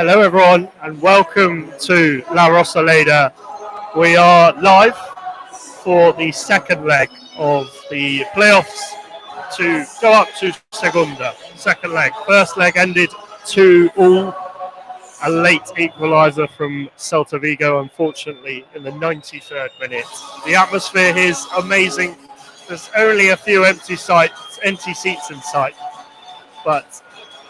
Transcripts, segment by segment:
Hello everyone and welcome to La Rosaleda. We are live for the second leg of the playoffs to go up to Segunda. Second leg. First leg ended 2-2. A late equaliser from Celta Vigo, unfortunately, in the 93rd minute. The atmosphere here is amazing. There's only a few empty seats in sight. But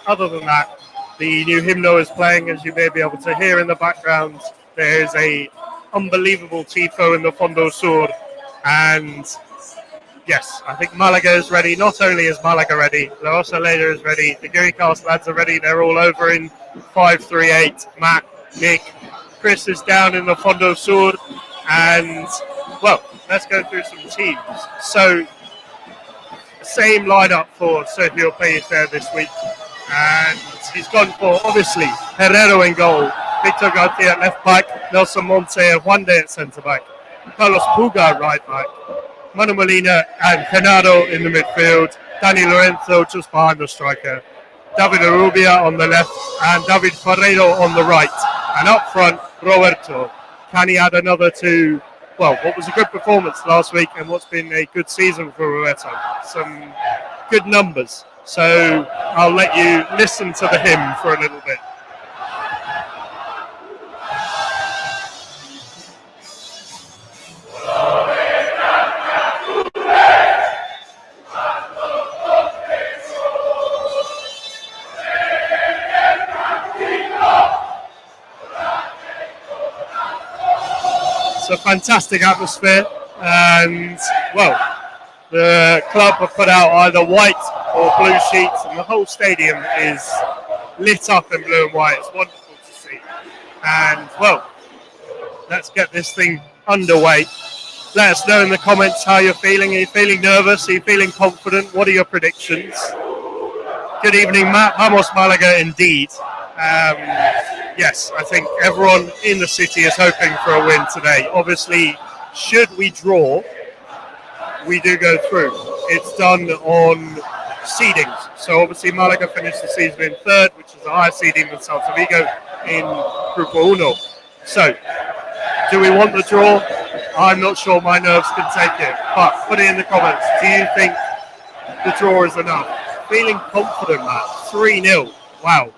other than that, the new hymno is playing, as you may be able to hear in the background. There is a unbelievable tifo in the Fondo Sur, and yes, I think Málaga is ready. Not only is Málaga ready, La Rosaleda is ready, the Guericas lads are ready. They're all over in 5-3-8. Matt, Nick, Chris is down in the Fondo Sur, and well, let's go through some teams. So, same lineup for Sergio Pellicer this week. And he's gone for, obviously, Herrero in goal, Victor Garcia at left back, Nelson Monte and Juan de at centre back, Carlos Puga right back, Manu Molina and Genaro in the midfield, Dani Lorenzo just behind the striker, David Arubia on the left and David Ferreiro on the right. And up front, Roberto. Can he add another to, well, what was a good performance last week and what's been a good season for Roberto? Some good numbers. So I'll let you listen to the hymn for a little bit. It's a fantastic atmosphere, and well, the club have put out either white or blue sheets, and the whole stadium is lit up in blue and white. It's wonderful to see. And well, let's get this thing underway. Let us know in the comments how you're feeling. Are you feeling nervous? Are you feeling confident? What are your predictions? Good evening, Matt. Vamos Málaga indeed. Yes, I think everyone in the city is hoping for a win today. Obviously, should we draw, we do go through. It's done on seedings. So obviously Málaga finished the season in third, which is a higher seeding than Celta Vigo in Grupo Uno. So, do we want the draw? I'm not sure my nerves can take it, but put it in the comments. Do you think the draw is enough? Feeling confident, Matt. 3-0. Wow.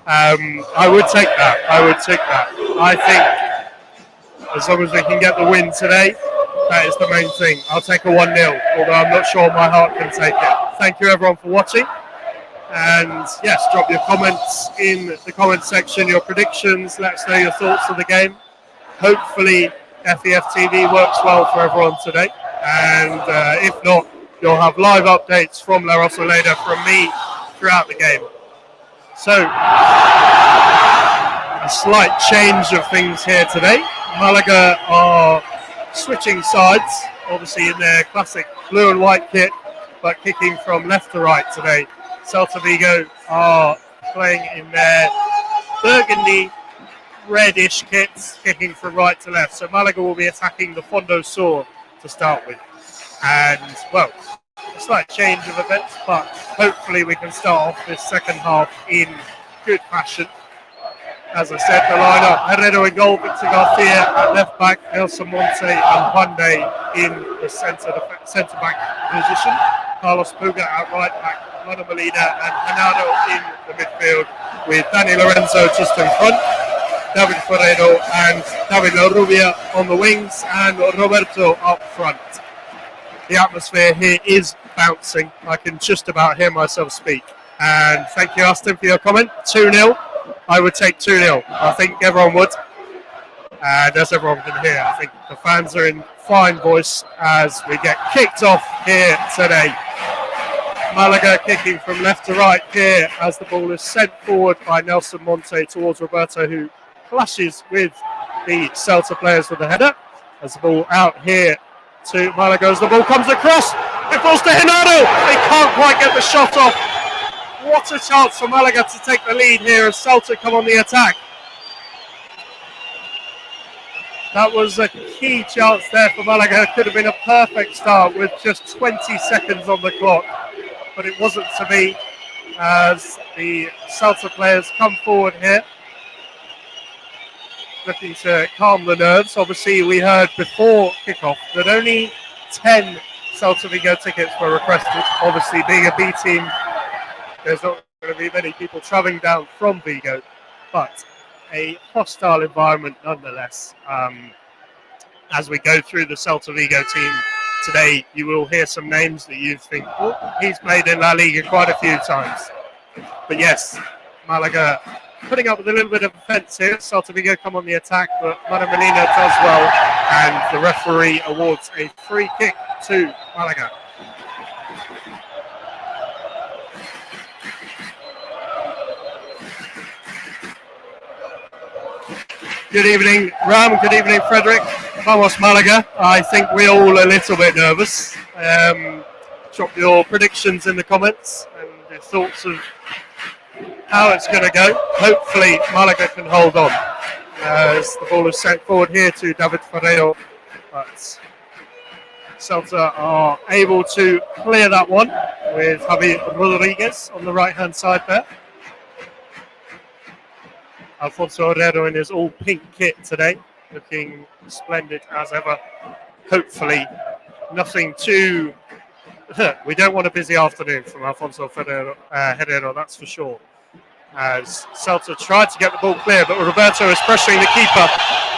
I would take that. I think as long as we can get the win today, that is the main thing. I'll take a 1-0, although I'm not sure my heart can take it. Thank you everyone for watching. And yes, drop your comments in the comment section, your predictions. Let us know your thoughts of the game. Hopefully FEF TV works well for everyone today. And if not, you'll have live updates from La Rosaleda from me throughout the game. So, a slight change of things here today. Málaga are switching sides, obviously in their classic blue and white kit, but kicking from left to right today. Celta Vigo are playing in their burgundy, reddish kits, kicking from right to left. So Málaga will be attacking the Fondo Sur to start with. And, well, a slight change of events, but hopefully we can start off this second half in good fashion. As I said, the lineup: Herrero in goal, Victor Garcia at left back, Nelson Monte and Juan de in the centre back position, Carlos Puga at right back, Manu Molina and Genaro in the midfield, with Dani Lorenzo just in front, David Ferreiro and David Rubia on the wings, and Roberto up front. The atmosphere here is bouncing. I can just about hear myself speak. And thank you, Austin, for your comment. 2-0. I would take 2-0. I think everyone would. And as everyone can hear, I think the fans are in fine voice as we get kicked off here today. Málaga kicking from left to right here as the ball is sent forward by Nelson Monte towards Roberto, who clashes with the Celta players with the header. As the ball out here to Málaga as the ball comes across. It falls to Genaro. They can't quite get the shot off. What a chance for Málaga to take the lead here as Celta come on the attack. That was a key chance there for Málaga. It could have been a perfect start with just 20 seconds on the clock, but it wasn't to be as the Celta players come forward here. looking to calm the nerves. Obviously, we heard before kickoff that only 10 Celta Vigo tickets were requested. Obviously, being a B team, there's not going to be many people travelling down from Vigo, but a hostile environment nonetheless. As we go through the Celta Vigo team today, you will hear some names that you think, oh, he's played in La Liga quite a few times. But yes, Malaga putting up with a little bit of offence here. Celta Vigo come on the attack, but Mana Molina does well, and the referee awards a free kick to Malaga. Good evening, Ram. Good evening, Frederick. Vamos, Malaga. I think we're all a little bit nervous. Drop your predictions in the comments and your thoughts of how it's going to go. Hopefully, Malaga can hold on. As the ball is sent forward here to David Ferreiro, but Celta are able to clear that one with Javi Rodriguez on the right-hand side there. Alfonso Herrero in his all-pink kit today, looking splendid as ever. Hopefully, nothing too... we don't want a busy afternoon from Alfonso Herrero, that's for sure. As Celta tried to get the ball clear, but Roberto is pressuring the keeper.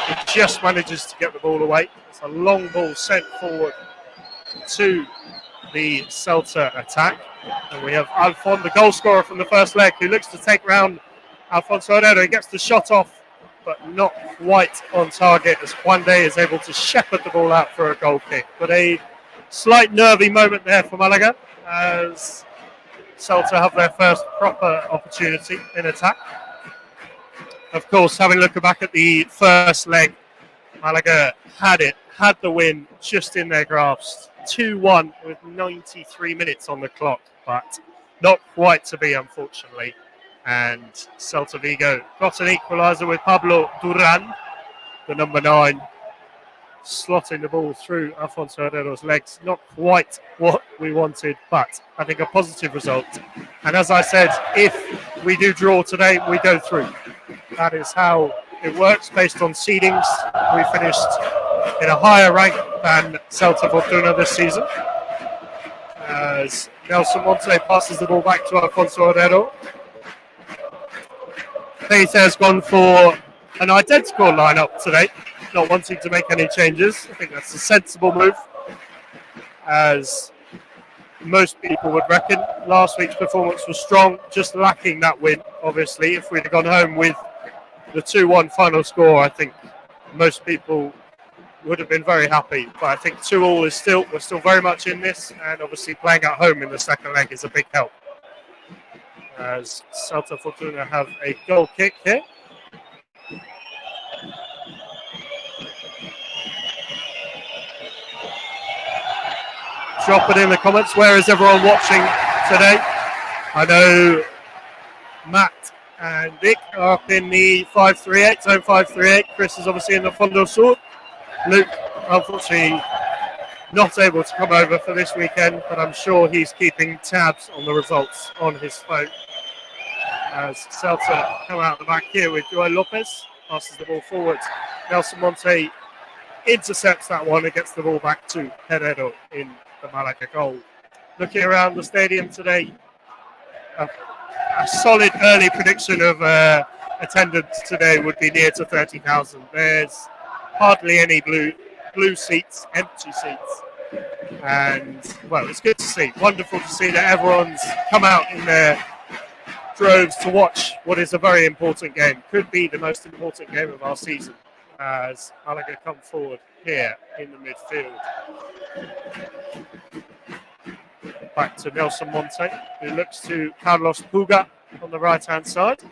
He just manages to get the ball away. It's a long ball sent forward to the Celta attack. And we have Alfon, the goal scorer from the first leg, who looks to take round Alfonso Herrero. He gets the shot off, but not quite on target, as Juan Day is able to shepherd the ball out for a goal kick. But a slight nervy moment there for Malaga, as Celta have their first proper opportunity in attack. Of course, having a look back at the first leg, Malaga had the win just in their grasp. 2-1 with 93 minutes on the clock, but not quite to be, unfortunately. And Celta Vigo got an equaliser with Pablo Duran, the number 9, slotting the ball through Alfonso Herrero's legs. Not quite what we wanted, but I think a positive result. And as I said, if we do draw today, we go through. That is how it works based on seedings. We finished in a higher rank than Celta Fortuna this season. As Nelson Monte passes the ball back to Alfonso Herrero. Peter has gone for an identical lineup today, not wanting to make any changes. I think that's a sensible move, as most people would reckon. Last week's performance was strong, just lacking that win, obviously. If we'd have gone home with the 2-1 final score, I think most people would have been very happy. But I think 2-2 is we're still very much in this, and obviously playing at home in the second leg is a big help. As Celta Fortuna have a goal kick here. Drop it in the comments. Where is everyone watching today? I know Matt and Vic are up in the 538, zone 538. Chris is obviously in the Fondo Sur. Luke, unfortunately, not able to come over for this weekend, but I'm sure he's keeping tabs on the results on his phone. As Celta come out the back here with Joel Lopez, passes the ball forward. Nelson Monte intercepts that one and gets the ball back to Herrero in the Malaga goal. Looking around the stadium today, a solid early prediction of attendance today would be near to 30,000. There's hardly any blue seats, empty seats. And, well, it's good to see. Wonderful to see that everyone's come out in their droves to watch what is a very important game. Could be the most important game of our season, as Malaga come forward here in the midfield. Back to Nelson Monte, who looks to Carlos Puga on the right-hand side.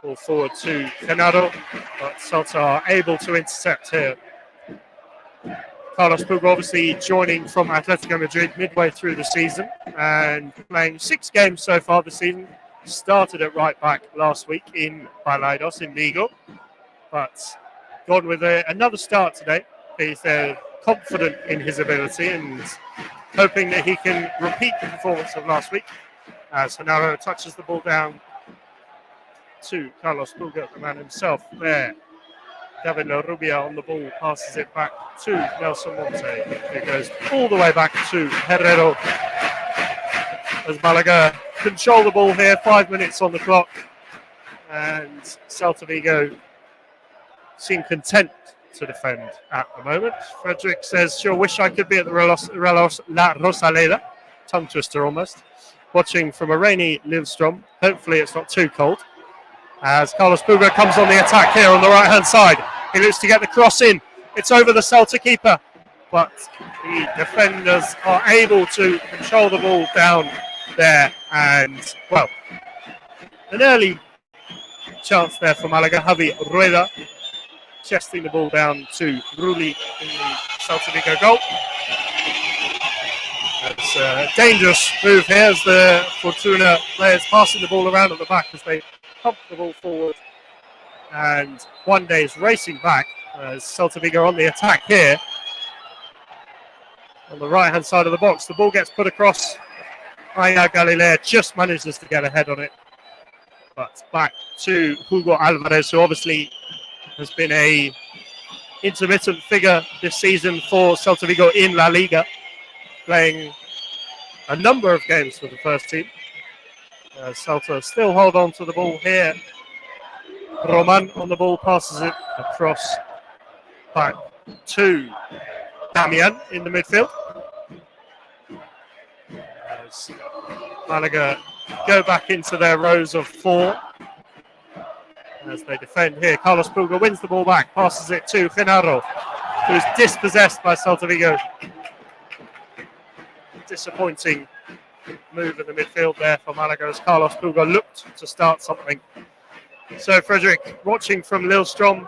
Ball forward to Canado, but Celta are able to intercept here. Carlos Puga obviously joining from Atletico Madrid midway through the season and playing 6 games so far this season. Started at right back last week in Balaidos in Vigo, but gone with another start today. He's confident in his ability and hoping that he can repeat the performance of last week. As Hanaro touches the ball down to Carlos Puga, the man himself there. David Rubia on the ball, passes it back to Nelson Monte. It goes all the way back to Herrero. As Malaga control the ball here, 5 minutes on the clock. And Celta Vigo seem content to defend at the moment. Frederick says, sure wish I could be at the La Rosaleda. Tongue twister almost. Watching from a rainy Livestream. Hopefully it's not too cold. As Carlos Puga comes on the attack here on the right-hand side. He looks to get the cross in. It's over the Celta keeper. But the defenders are able to control the ball down there. And, well, an early chance there for Malaga. Javi Rueda chesting the ball down to Rulli in the Celta Vigo goal. It's a dangerous move here as the Fortuna players passing the ball around at the back as they pump the ball forward. And One Day is racing back as Celta Vigo on the attack here. On the right-hand side of the box, the ball gets put across. Aya Galilea just manages to get ahead on it. But back to Hugo Alvarez, who obviously has been a intermittent figure this season for Celta Vigo in La Liga, playing a number of games for the first team. Celta still hold on to the ball here. Roman on the ball, passes it across back to Damian in the midfield. As Malaga go back into their rows of four as they defend here. Carlos Puga wins the ball back, passes it to Genaro, who is dispossessed by Celta Vigo. Disappointing move in the midfield there for Malaga as Carlos Puga looked to start something. So Frederick, watching from Lillestrøm,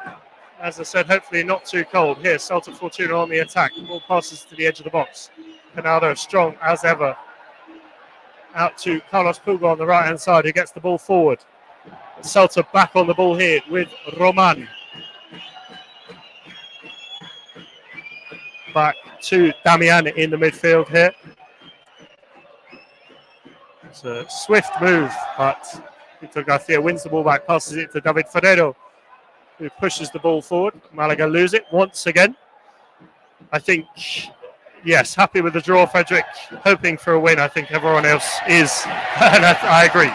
as I said, hopefully not too cold. Here, Celta Fortuna on the attack. The ball passes to the edge of the box. Canado strong as ever. Out to Carlos Puga on the right-hand side, who gets the ball forward. Celta back on the ball here with Roman. Back to Damian in the midfield here. It's a swift move, but Victor Garcia wins the ball back, passes it to David Ferrero, who pushes the ball forward. Malaga lose it once again. I think, yes, happy with the draw, Frederick. Hoping for a win. I think everyone else is, and I agree.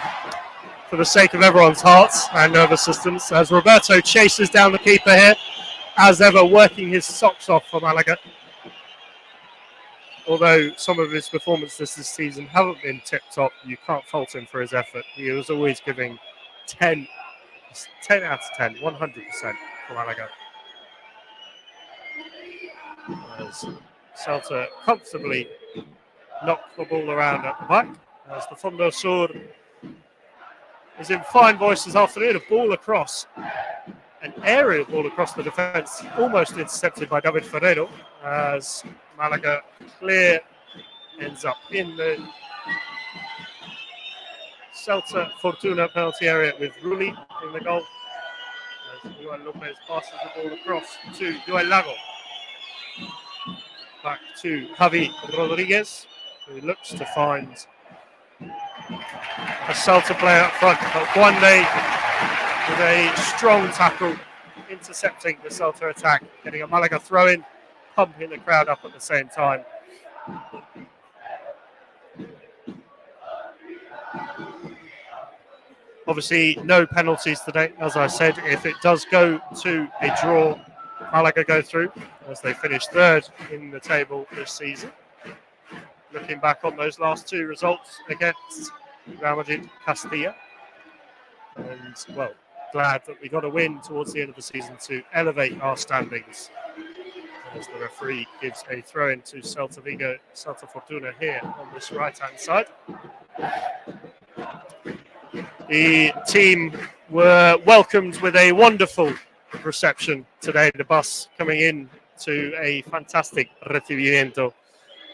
For the sake of everyone's hearts and nervous systems, as Roberto chases down the keeper here, as ever, working his socks off for Malaga. Although some of his performances this season haven't been tip-top, you can't fault him for his effort. He was always giving 10 out of 10, 100% for Malaga. As Celta comfortably knock the ball around at the back, as the Fondo Sur is in fine voice this afternoon. A ball across, an aerial ball across the defence, almost intercepted by David Ferrero, as Malaga clear ends up in the Celta Fortuna penalty area with Rulli in the goal. As Joel Lopez passes the ball across to Joel Lago. Back to Javi Rodriguez, who looks to find a Celta player up front. But One Day with a strong tackle, intercepting the Celta attack, getting a Malaga throw-in, pumping the crowd up at the same time. Obviously, no penalties today. As I said, if it does go to a draw, Malaga go through as they finish third in the table this season. Looking back on those last two results against Real Madrid, Castilla. And, well, glad that we got a win towards the end of the season to elevate our standings. As the referee gives a throw-in to Celta Vigo, Celta Fortuna here on this right-hand side. The team were welcomed with a wonderful reception today. The bus coming in to a fantastic recibimiento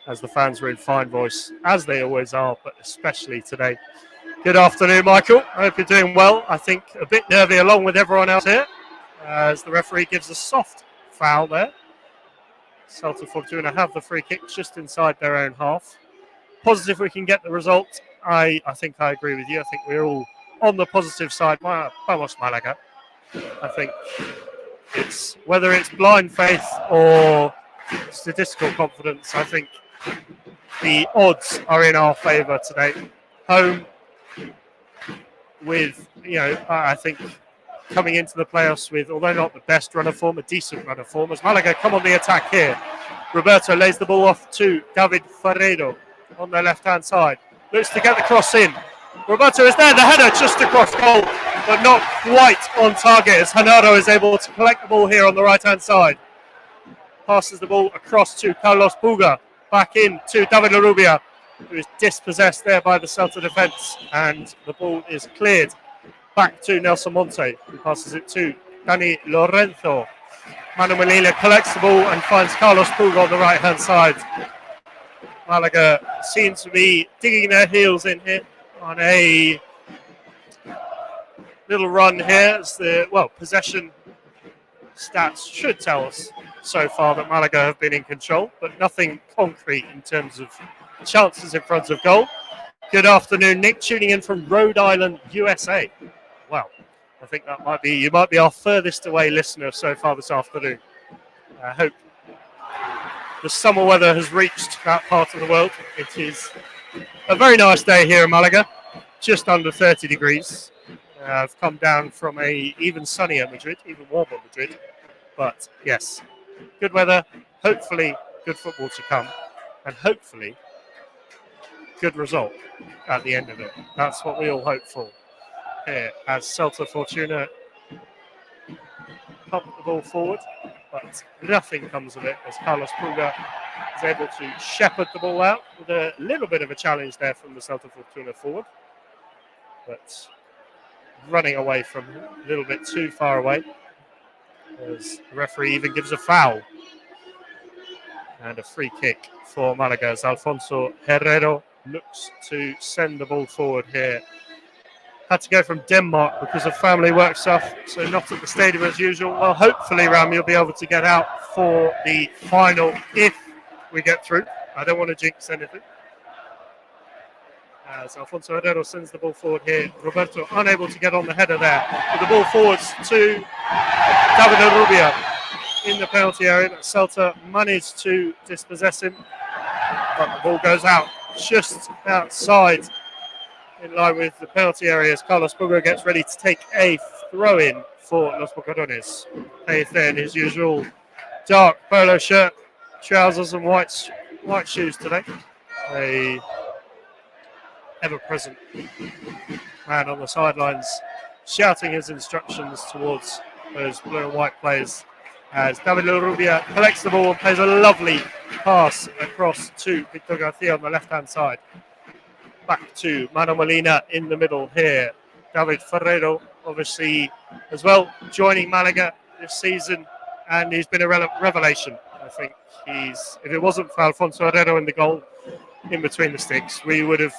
as the fans were in fine voice, as they always are, but especially today. Good afternoon, Michael. I hope you're doing well. I think a bit nervy along with everyone else here as the referee gives a soft foul there. Celta Fortuna have the free kick just inside their own half. Positive we can get the result. I think I agree with you. I think we're all on the positive side, vamos Malaga. I think it's whether it's blind faith or statistical confidence. I think the odds are in our favour today. Home with, I think coming into the playoffs with, although not the best run of form, a decent run of form. As Malaga come on the attack here. Roberto lays the ball off to David Ferreiro on the left-hand side. Looks to get the cross in. Roberto is there, the header just across goal, but not quite on target as Hanaro is able to collect the ball here on the right-hand side. Passes the ball across to Carlos Puga, back in to David Larrubia, who is dispossessed there by the Celta defence, and the ball is cleared back to Nelson Monte, who passes it to Dani Lorenzo. Manu Molina collects the ball and finds Carlos Puga on the right-hand side. Malaga seems to be digging their heels in here on a little run here. As the possession stats should tell us so far that Malaga have been in control, but nothing concrete in terms of chances in front of goal. Good afternoon, Nick, tuning in from Rhode Island, USA. Wow, I think you might be our furthest away listener so far this afternoon. I hope the summer weather has reached that part of the world. It is a very nice day here in Malaga, just under 30 degrees. I've come down from a even sunnier Madrid, even warmer Madrid. But yes, good weather, hopefully good football to come, and hopefully good result at the end of it. That's what we all hope for here as Celta Fortuna pump the ball forward, but nothing comes of it as Carlos Puga is able to shepherd the ball out with a little bit of a challenge there from the Celta Fortuna forward, but running away from a little bit too far away as the referee even gives a foul. And a free kick for Malaga as Alfonso Herrero looks to send the ball forward here. Had to go from Denmark because of family work stuff, so not at the stadium as usual. Well, hopefully, Ram, you'll be able to get out for the final if we get through. I don't want to jinx anything. As Alfonso Herrero sends the ball forward here. Roberto unable to get on the header there. With the ball forwards to David Rubia in the penalty area. Celta managed to dispossess him, but the ball goes out just outside in line with the penalty area as Carlos Puga gets ready to take a throw-in for Los Bocadones. Payeth there in his usual dark polo shirt, trousers and white shoes today. A ever-present man on the sidelines shouting his instructions towards those blue and white players as David Rubia collects the ball and plays a lovely pass across to Victor Garcia on the left-hand side. Back to Manu Molina in the middle here. David Ferreiro, obviously, as well, joining Malaga this season, and he's been a revelation. I think if it wasn't for Alfonso Herrero in the goal in between the sticks, we would have,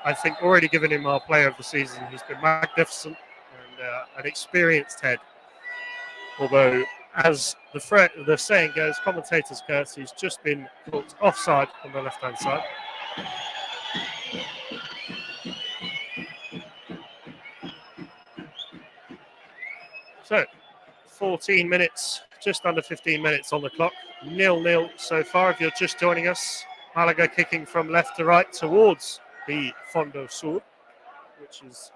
I think, already given him our player of the season. He's been magnificent and an experienced head. Although, as the saying goes, commentators curse, he's just been caught offside on the left-hand side. So, 14 minutes, just under 15 minutes on the clock. 0-0 so far if you're just joining us. Malaga kicking from left to right towards the Fondo Sur, which is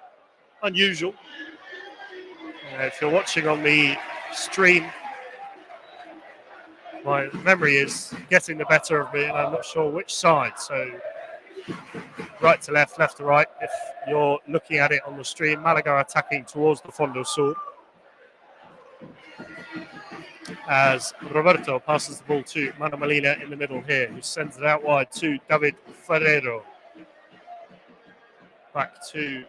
unusual. If you're watching on the stream, my memory is getting the better of me and I'm not sure which side. So, right to left, left to right. If you're looking at it on the stream, Malaga are attacking towards the Fondo Sur. As Roberto passes the ball to Manu Molina in the middle here, who sends it out wide to David Ferreiro. Back to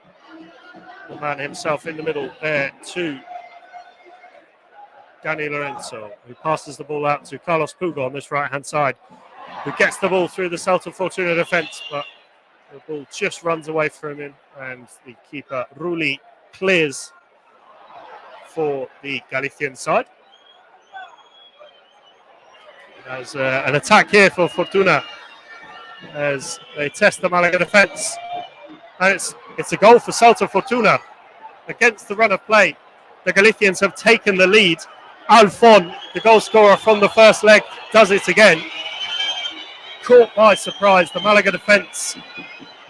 the man himself in the middle there to Dani Lorenzo, who passes the ball out to Carlos Puga on this right-hand side, who gets the ball through the Celta Fortuna defence, but the ball just runs away from him, and the keeper, Rulli, clears for the Galician side. There's an attack here for Fortuna as they test the Malaga defence. And it's a goal for Celta Fortuna. against the run of play. The Galicians have taken the lead. Alfon, the goal scorer from the first leg, does it again. Caught by surprise, the Malaga defence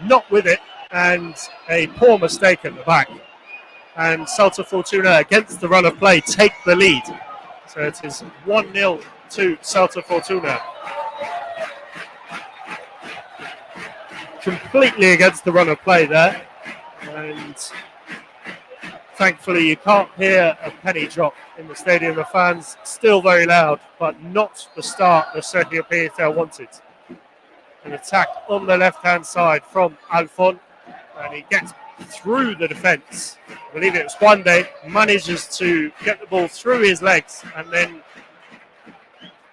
not with it, and a poor mistake at the back. And Celta Fortuna, against the run of play, take the lead. So it is 1-0 to Celta Fortuna. Completely against the run of play there. And thankfully you can't hear a penny drop in the stadium. The fans still very loud, but not the start that Sergio Pieta wanted. An attack on the left-hand side from Alfon, and he gets through the defence. I believe it was Juande, manages to get the ball through his legs and then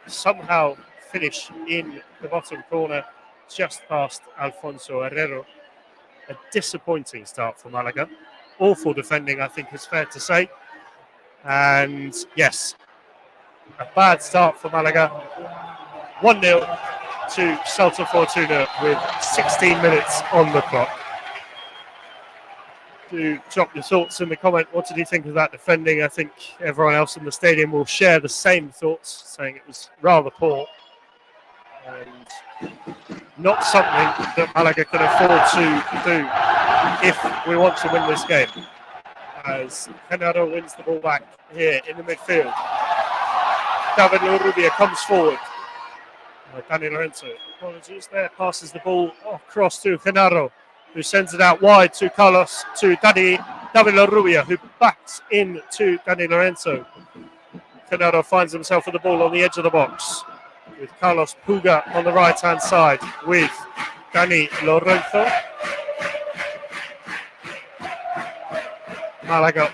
somehow finish in the bottom corner just past Alfonso Herrero. A disappointing start for Malaga. Awful defending, I think is fair to say. And yes, a bad start for Malaga. 1-0 to Celta Fortuna with 16 minutes on the clock. Do drop your thoughts in the comment. What did you think of that defending? I think everyone else in the stadium will share the same thoughts, saying it was rather poor and not something that Malaga can afford to do if we want to win this game. As Genaro wins the ball back here in the midfield. David Lorubia comes forward. Dani Lorenzo, apologies there, passes the ball across to Genaro, who sends it out wide to Carlos, to David Lorubia, who backs in to Dani Lorenzo. Genaro finds himself with the ball on the edge of the box, with Carlos Puga on the right-hand side, with Dani Lorenzo. Malaga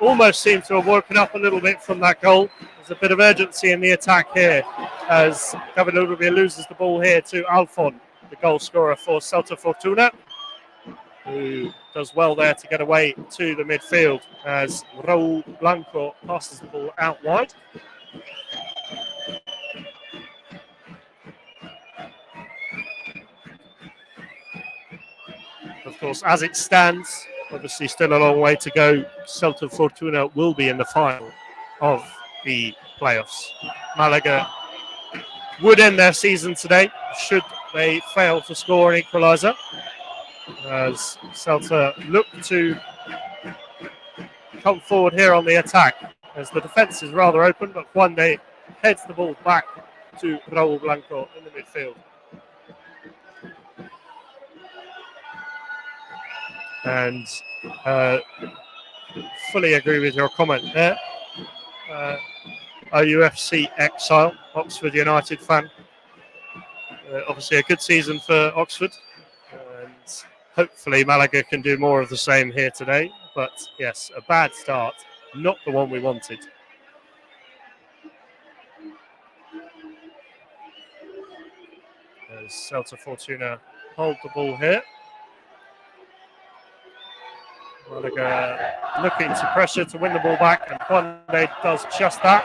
almost seem to have woken up a little bit from that goal. There's a bit of urgency in the attack here as David Lorubia loses the ball here to Alfon, the goal scorer for Celta Fortuna, who does well there to get away to the midfield as Raul Blanco passes the ball out wide. Of course, as it stands, obviously still a long way to go. Celta Fortuna will be in the final of the playoffs. Malaga would end their season today should they fail to score an equaliser, as Celta look to come forward here on the attack, as the defence is rather open, but Juande heads the ball back to Raul Blanco in the midfield. And fully agree with your comment there. OUFC exile, Oxford United fan. Obviously a good season for Oxford. And hopefully Malaga can do more of the same here today. But yes, a bad start, not the one we wanted. As Celta Fortuna hold the ball here. Malaga looking to pressure to win the ball back, and Juande does just that.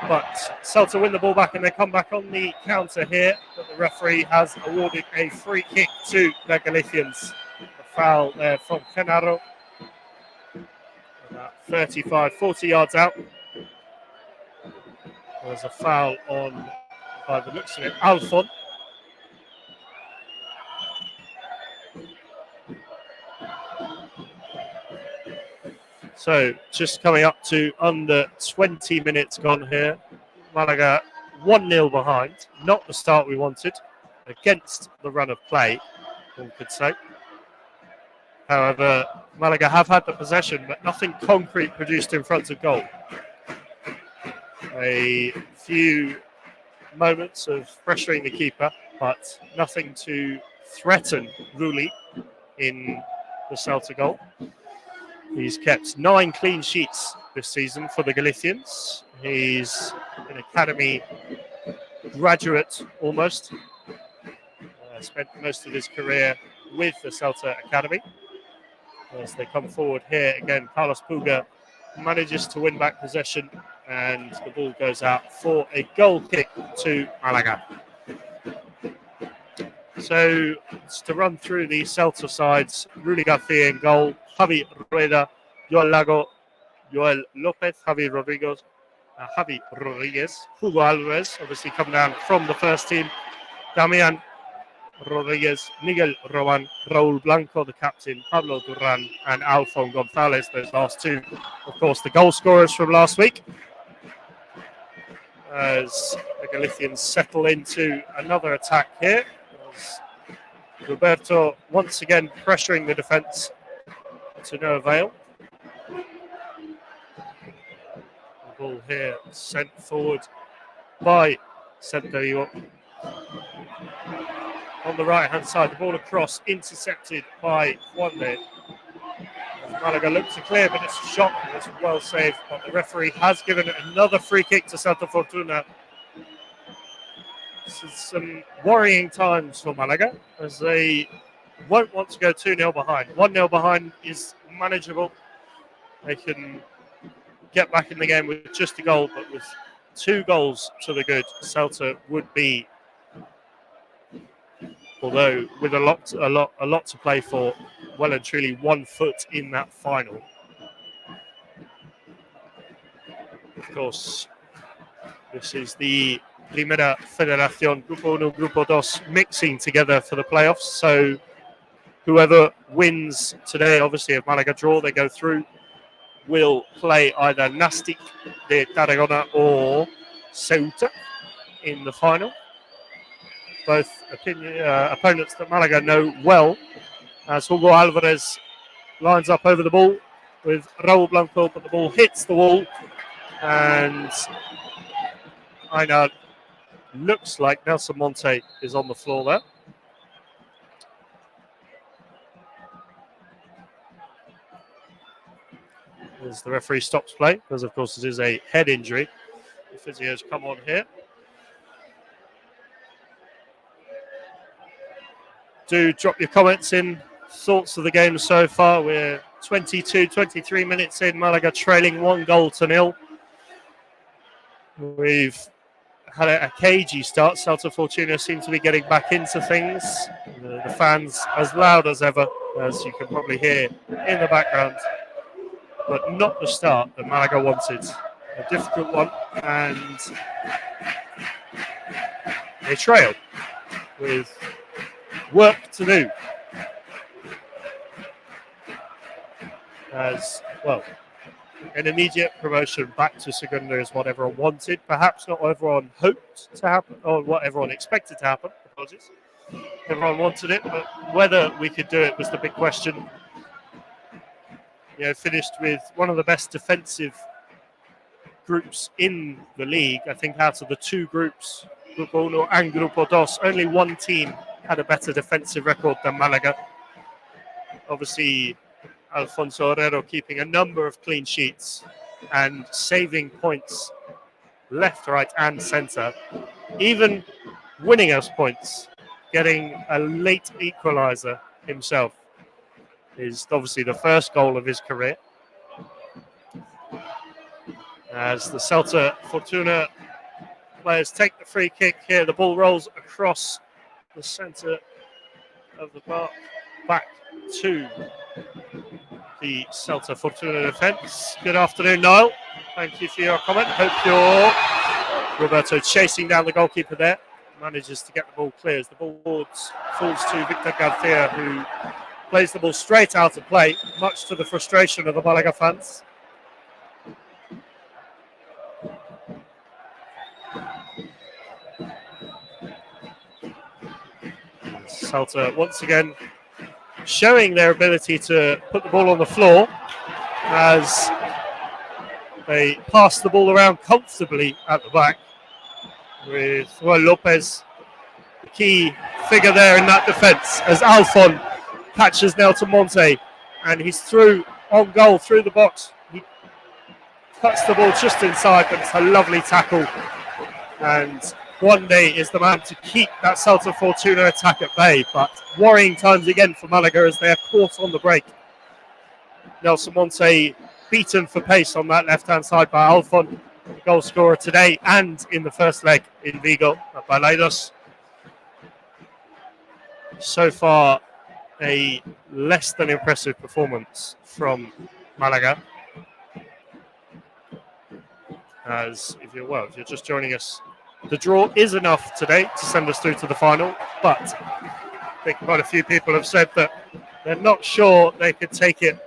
But Celta win the ball back and they come back on the counter here. But the referee has awarded a free kick to the Galicians. A foul there from Genaro. About 35, 40 yards out. There's a foul on, by the looks of it, Alfon. So just coming up to under 20 minutes gone here. Malaga 1-0 behind. Not the start we wanted. Against the run of play, one could say. However, Malaga have had the possession, but nothing concrete produced in front of goal. A few moments of pressuring the keeper, but nothing to threaten Rulli in the Celta goal. He's kept 9 clean sheets this season for the Galicians. He's an academy graduate almost. Spent most of his career with the Celta Academy. As they come forward here again, Carlos Puga manages to win back possession and the ball goes out for a goal kick to Málaga. So it's to run through the Celta sides: Rulli Garcia in goal, Javi Rueda, Joel Lago, Joel Lopez, Javi Rodriguez, Hugo Alvarez, obviously come down from the first team, Damian Rodriguez, Miguel Roman, Raúl Blanco, the captain, Pablo Duran, and Alfon Gonzalez. Those last two, of course, the goal scorers from last week. As the Galicians settle into another attack here. As Roberto once again pressuring the defence to no avail. The ball here sent forward by Centerio. On the right-hand side, the ball across, intercepted by Juande. Malaga looks to clear, but it's a shot that's well saved. But the referee has given another free kick to Santa Fortuna. This is some worrying times for Malaga, as they won't want to go 2-0 behind. 1-0 behind is manageable. They can get back in the game with just a goal, but with 2 goals to the good, Celta would be, although with a lot to play for, well and truly 1 foot in that final. Of course, this is the Primera Federación Grupo 1, Grupo 2 mixing together for the playoffs. So whoever wins today, obviously if Malaga draw, they go through, will play either Nastic de Tarragona or Ceuta in the final. Both opponents that Malaga know well, as Hugo Alvarez lines up over the ball with Raúl Blanco, but the ball hits the wall, and Einar looks like Nelson Monte is on the floor there. As the referee stops play, because of course it is a head injury. The physios come on here. Do drop your comments in, thoughts of the game so far. We're 23 minutes in, Malaga trailing 1-0. We've had a cagey start. Celta Fortuna seem to be getting back into things. The fans as loud as ever, as you can probably hear in the background. But not the start that Malaga wanted. A difficult one, and they trail with work to do. As well, an immediate promotion back to Segunda is what everyone wanted. Perhaps not what everyone hoped to happen, or what everyone expected to happen. Apologies. Everyone wanted it, but whether we could do it was the big question. Finished with one of the best defensive groups in the league. I think out of the 2 groups, Grupo 1 and Grupo 2, only one team had a better defensive record than Malaga. Obviously, Alfonso Herrero keeping a number of clean sheets and saving points left, right, and centre. Even winning us points, getting a late equaliser himself, is obviously the first goal of his career. As the Celta Fortuna players take the free kick here, the ball rolls across the centre of the park, back to the Celta Fortuna defence. Good afternoon, Niall. Thank you for your comment. Hope you're Roberto chasing down the goalkeeper there. Manages to get the ball clear as the ball falls to Victor Garcia, who plays the ball straight out of play, much to the frustration of the Malaga fans. Celta once again showing their ability to put the ball on the floor as they pass the ball around comfortably at the back with Juan Lopez, the key figure there in that defence, as Alfon catches Nelson Monte, and he's through on goal through the box. He cuts the ball just inside, but it's a lovely tackle, and Juande is the man to keep that Celta Fortuna attack at bay. But worrying times again for Malaga as they are caught on the break. Nelson Monte beaten for pace on that left-hand side by Alfon, goal scorer today and in the first leg in Vigo at Balaidos. So far, a less than impressive performance from Malaga. As if you're just joining us, the draw is enough today to send us through to the final, but I think quite a few people have said that they're not sure they could take it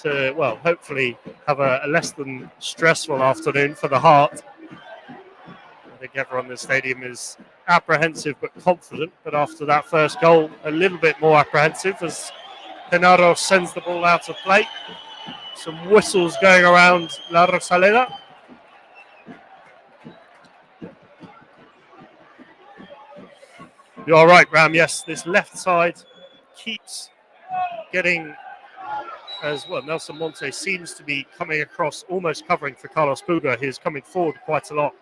to, well, hopefully have a less than stressful afternoon for the Heart. I think everyone in the stadium is apprehensive but confident, but after that first goal, a little bit more apprehensive as Genaro sends the ball out of play. Some whistles going around La Rosaleda. You're right, Ram. Yes, this left side keeps getting as well. Nelson Monte seems to be coming across, almost covering for Carlos Puga. He's coming forward quite a lot.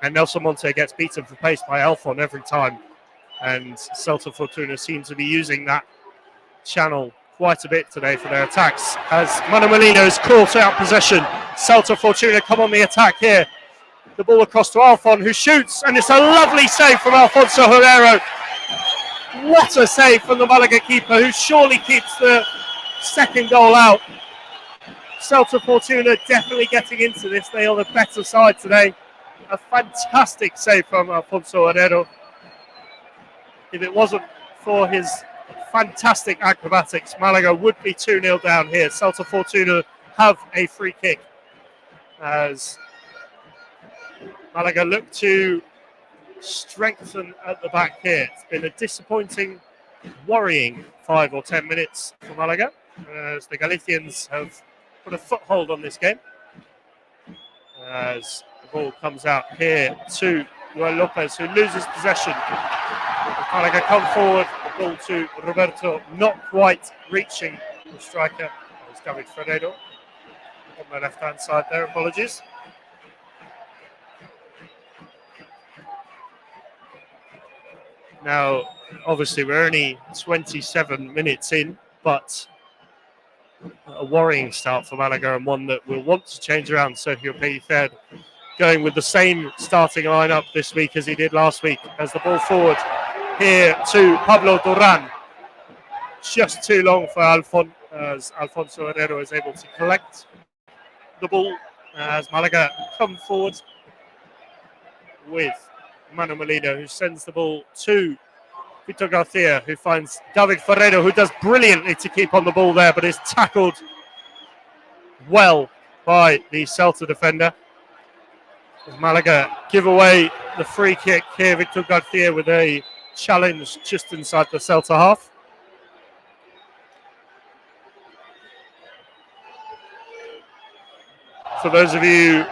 And Nelson Monte gets beaten for pace by Alfon every time. And Celta Fortuna seems to be using that channel quite a bit today for their attacks. As Manu Molina has caught out possession. Celta Fortuna come on the attack here. The ball across to Alfon, who shoots, and it's a lovely save from Alfonso Herrero. What a save from the Malaga keeper, who surely keeps the second goal out. Celta Fortuna definitely getting into this. They are the better side today. A fantastic save from Alfonso Herrero. If it wasn't for his fantastic acrobatics, Malaga would be 2-0 down here. Celta Fortuna have a free kick as Malaga look to strengthen at the back here. It's been a disappointing, worrying 5 or 10 minutes for Malaga as the Galicians have put a foothold on this game. As the ball comes out here to Joel Lopez, who loses possession. Malaga come forward, the ball to Roberto, not quite reaching the striker. It's David Ferreiro on the left-hand side there, apologies. Now, obviously, we're only 27 minutes in, but a worrying start for Malaga and one that will want to change around. Sergio Pellicer going with the same starting lineup this week as he did last week. As the ball forward here to Pablo Duran. Just too long for Alfon, as Alfonso Herrero is able to collect the ball as Malaga come forward with Manu Molina, who sends the ball to Vitor Garcia, who finds David Ferreiro, who does brilliantly to keep on the ball there, but is tackled well by the Celta defender. Malaga give away the free kick here. Vitor Garcia with a challenge just inside the Celta half. For those of you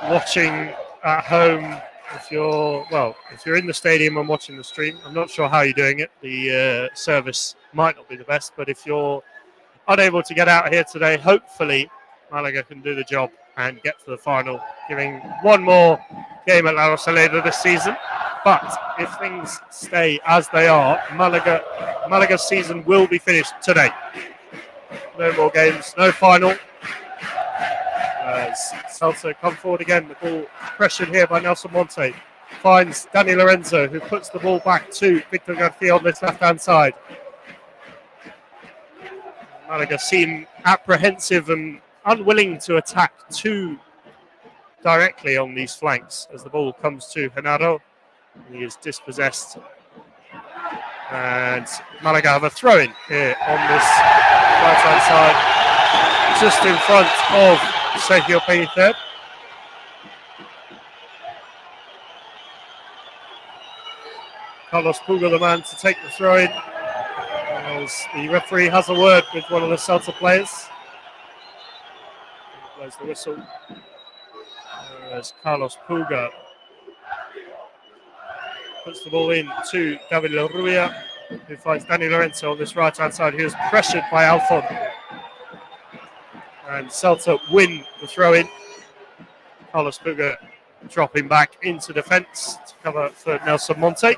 watching at home, if you're in the stadium and watching the stream, I'm not sure how you're doing it. The service might not be the best, but if you're unable to get out here today, hopefully Malaga can do the job and get to the final, giving one more game at La Rosaleda this season. But if things stay as they are, Malaga's season will be finished today. No more games, no final. As Celta come forward again, the ball pressured here by Nelson Monte. Finds Dani Lorenzo, who puts the ball back to Vitor Garcia on this left-hand side. Malaga seem apprehensive and unwilling to attack too directly on these flanks as the ball comes to Genaro. He is dispossessed. And Malaga have a throw-in here on this right-hand side, just in front of Sergio Pellicer. Carlos Puga, the man to take the throw-in, as the referee has a word with one of the Celta players. He blows the whistle. As Carlos Puga puts the ball in to David Larrubia, who finds Dani Lorenzo on this right-hand side. He was pressured by Alfon. And Celta win the throw-in. Carlos Puga dropping back into defence to cover for Nelson Monte.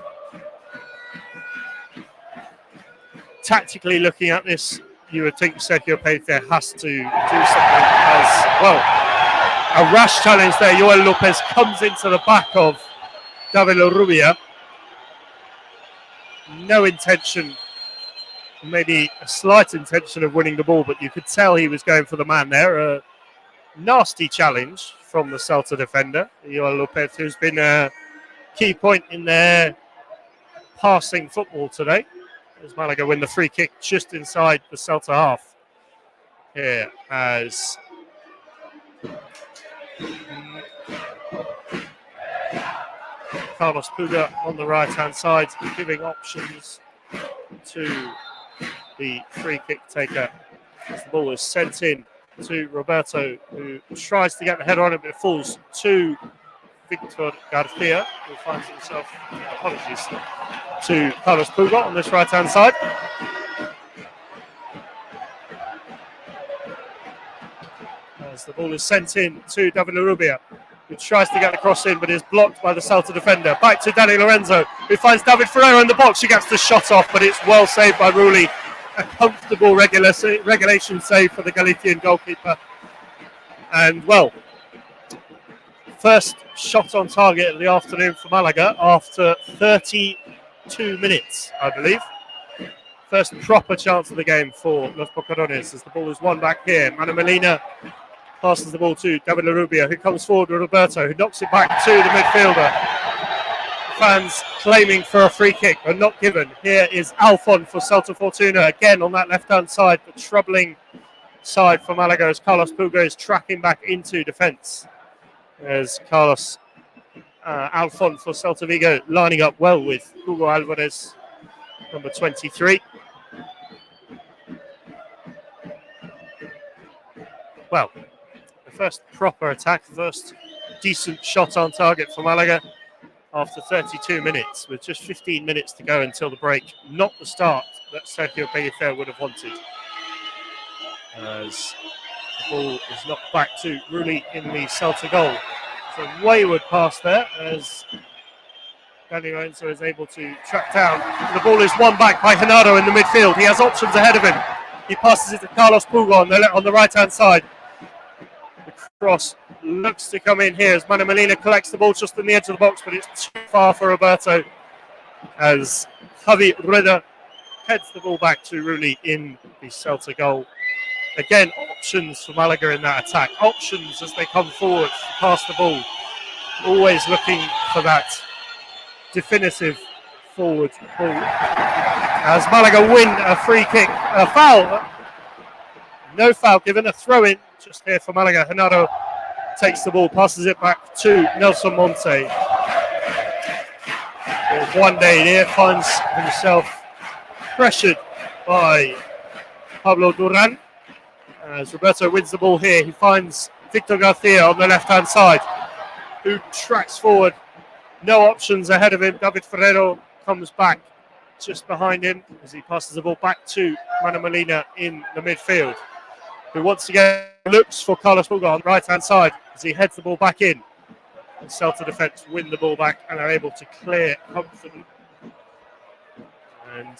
Tactically looking at this, you would think Sergio Pellicer has to do something as well. A rash challenge there. Joel Lopez comes into the back of David Larrubia. No intention maybe a slight intention of winning the ball, but you could tell he was going for the man there. A nasty challenge from the Celta defender, Joel Lopez, who's been a key point in their passing football today, as Malaga win the free kick just inside the Celta half. Here as Carlos Puga on the right-hand side, giving options to the free kick taker as the ball is sent in to Roberto, who tries to get the header on it, but it falls to Victor Garcia, who finds himself, apologies, to Carlos Puga on this right-hand side. As the ball is sent in to David Larrubia, who tries to get the cross in, but is blocked by the Celta defender. Back to Danny Lorenzo, who finds David Ferreira in the box. He gets the shot off, but it's well saved by Rulli. A comfortable regulation save for the Galician goalkeeper. And, well, first shot on target of the afternoon for Malaga after 32 minutes, I believe. First proper chance of the game for Los Bocarones as the ball is won back here. Manu Molina passes the ball to David Larrubia, who comes forward with Roberto, who knocks it back to the midfielder. Fans claiming for a free kick, but not given. Here is Alfon for Celta Fortuna, again on that left-hand side, the troubling side for Malaga as Carlos Puga is tracking back into defence. As Carlos Alfon for Celta Vigo lining up well with Hugo Alvarez, number 23. Well, the first proper attack, first decent shot on target for Malaga after 32 minutes, with just 15 minutes to go until the break. Not the start that Sergio Pellicer would have wanted. As the ball is knocked back to Rulli in the Celta goal. It's a wayward pass there as Danny Lorenzo is able to track down. The ball is won back by Genaro in the midfield. He has options ahead of him. He passes it to Carlos Puga on the right-hand side. The cross looks to come in here as Manu Molina collects the ball just in the edge of the box, but it's too far for Roberto as Javi Rueda heads the ball back to Rulli in the Celta goal. Again, options for Malaga in that attack. Options as they come forward, pass the ball. Always looking for that definitive forward ball. As Malaga win a free kick, a foul. No foul given, a throw in just here for Malaga. Genaro takes the ball, passes it back to Nelson Monte. One day there finds himself pressured by Pablo Duran. As Roberto wins the ball here, he finds Victor Garcia on the left-hand side, who tracks forward. No options ahead of him. David Ferrero comes back just behind him as he passes the ball back to Manu Molina in the midfield, who once again looks for Carlos Puga on the right-hand side as he heads the ball back in. And Celta defence win the ball back and are able to clear comfortably. And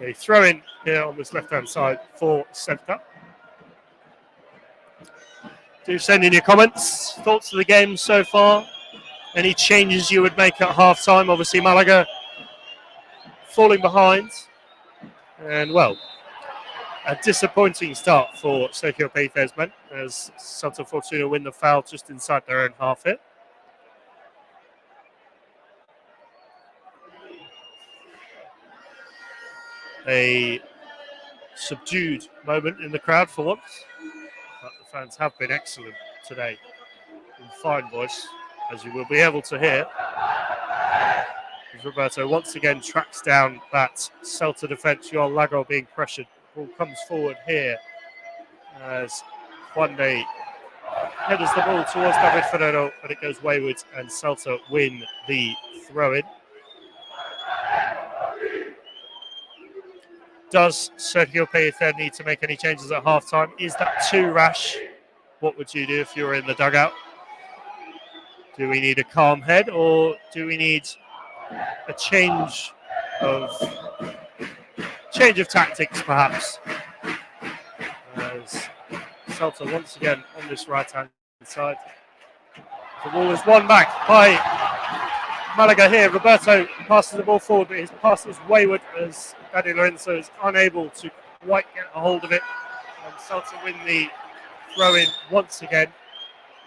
a throw in here on this left-hand side for Celta. Do send in your comments, thoughts of the game so far. Any changes you would make at half-time? Obviously, Malaga falling behind. And, well, a disappointing start for Sergio Pellicer's men as Celta Fortuna win the foul just inside their own half hit. A subdued moment in the crowd for once. But the fans have been excellent today in fine voice, as you will be able to hear. As Roberto once again tracks down that Celta defence, Joel Lago being pressured. Ball comes forward here as Juande headers the ball towards David Ferrero, but it goes wayward and Celta win the throw-in. Does Sergio Pellicer need to make any changes at half-time? Is that too rash? What would you do if you were in the dugout? Do we need a calm head, or do we need a change of tactics, perhaps? As Celta once again on this right-hand side. The ball is won back by Málaga here. Roberto passes the ball forward, but his pass is wayward as Dani Lorenzo is unable to quite get a hold of it. And Celta win the throw-in once again.